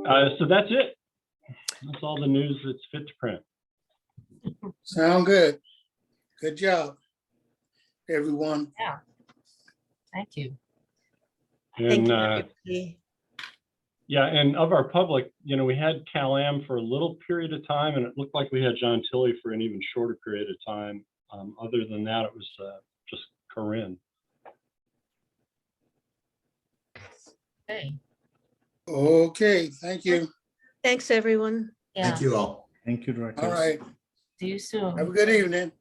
Speaker 6: So that's it. That's all the news that's fit to print.
Speaker 4: Sound good. Good job, everyone.
Speaker 1: Thank you.
Speaker 3: thank
Speaker 6: And
Speaker 3: you. everybody.
Speaker 6: yeah, and of our public, we had Cal Am for a little period of time, and it looked like we had John Tilley for an even shorter period of time. Other than that, it was just Corinne.
Speaker 1: Okay.
Speaker 4: Okay, thank you.
Speaker 3: Thanks, everyone.
Speaker 1: Yeah.
Speaker 11: Thank you all.
Speaker 5: Thank you, Director.
Speaker 4: All right.
Speaker 1: See you soon.
Speaker 4: Have a good evening.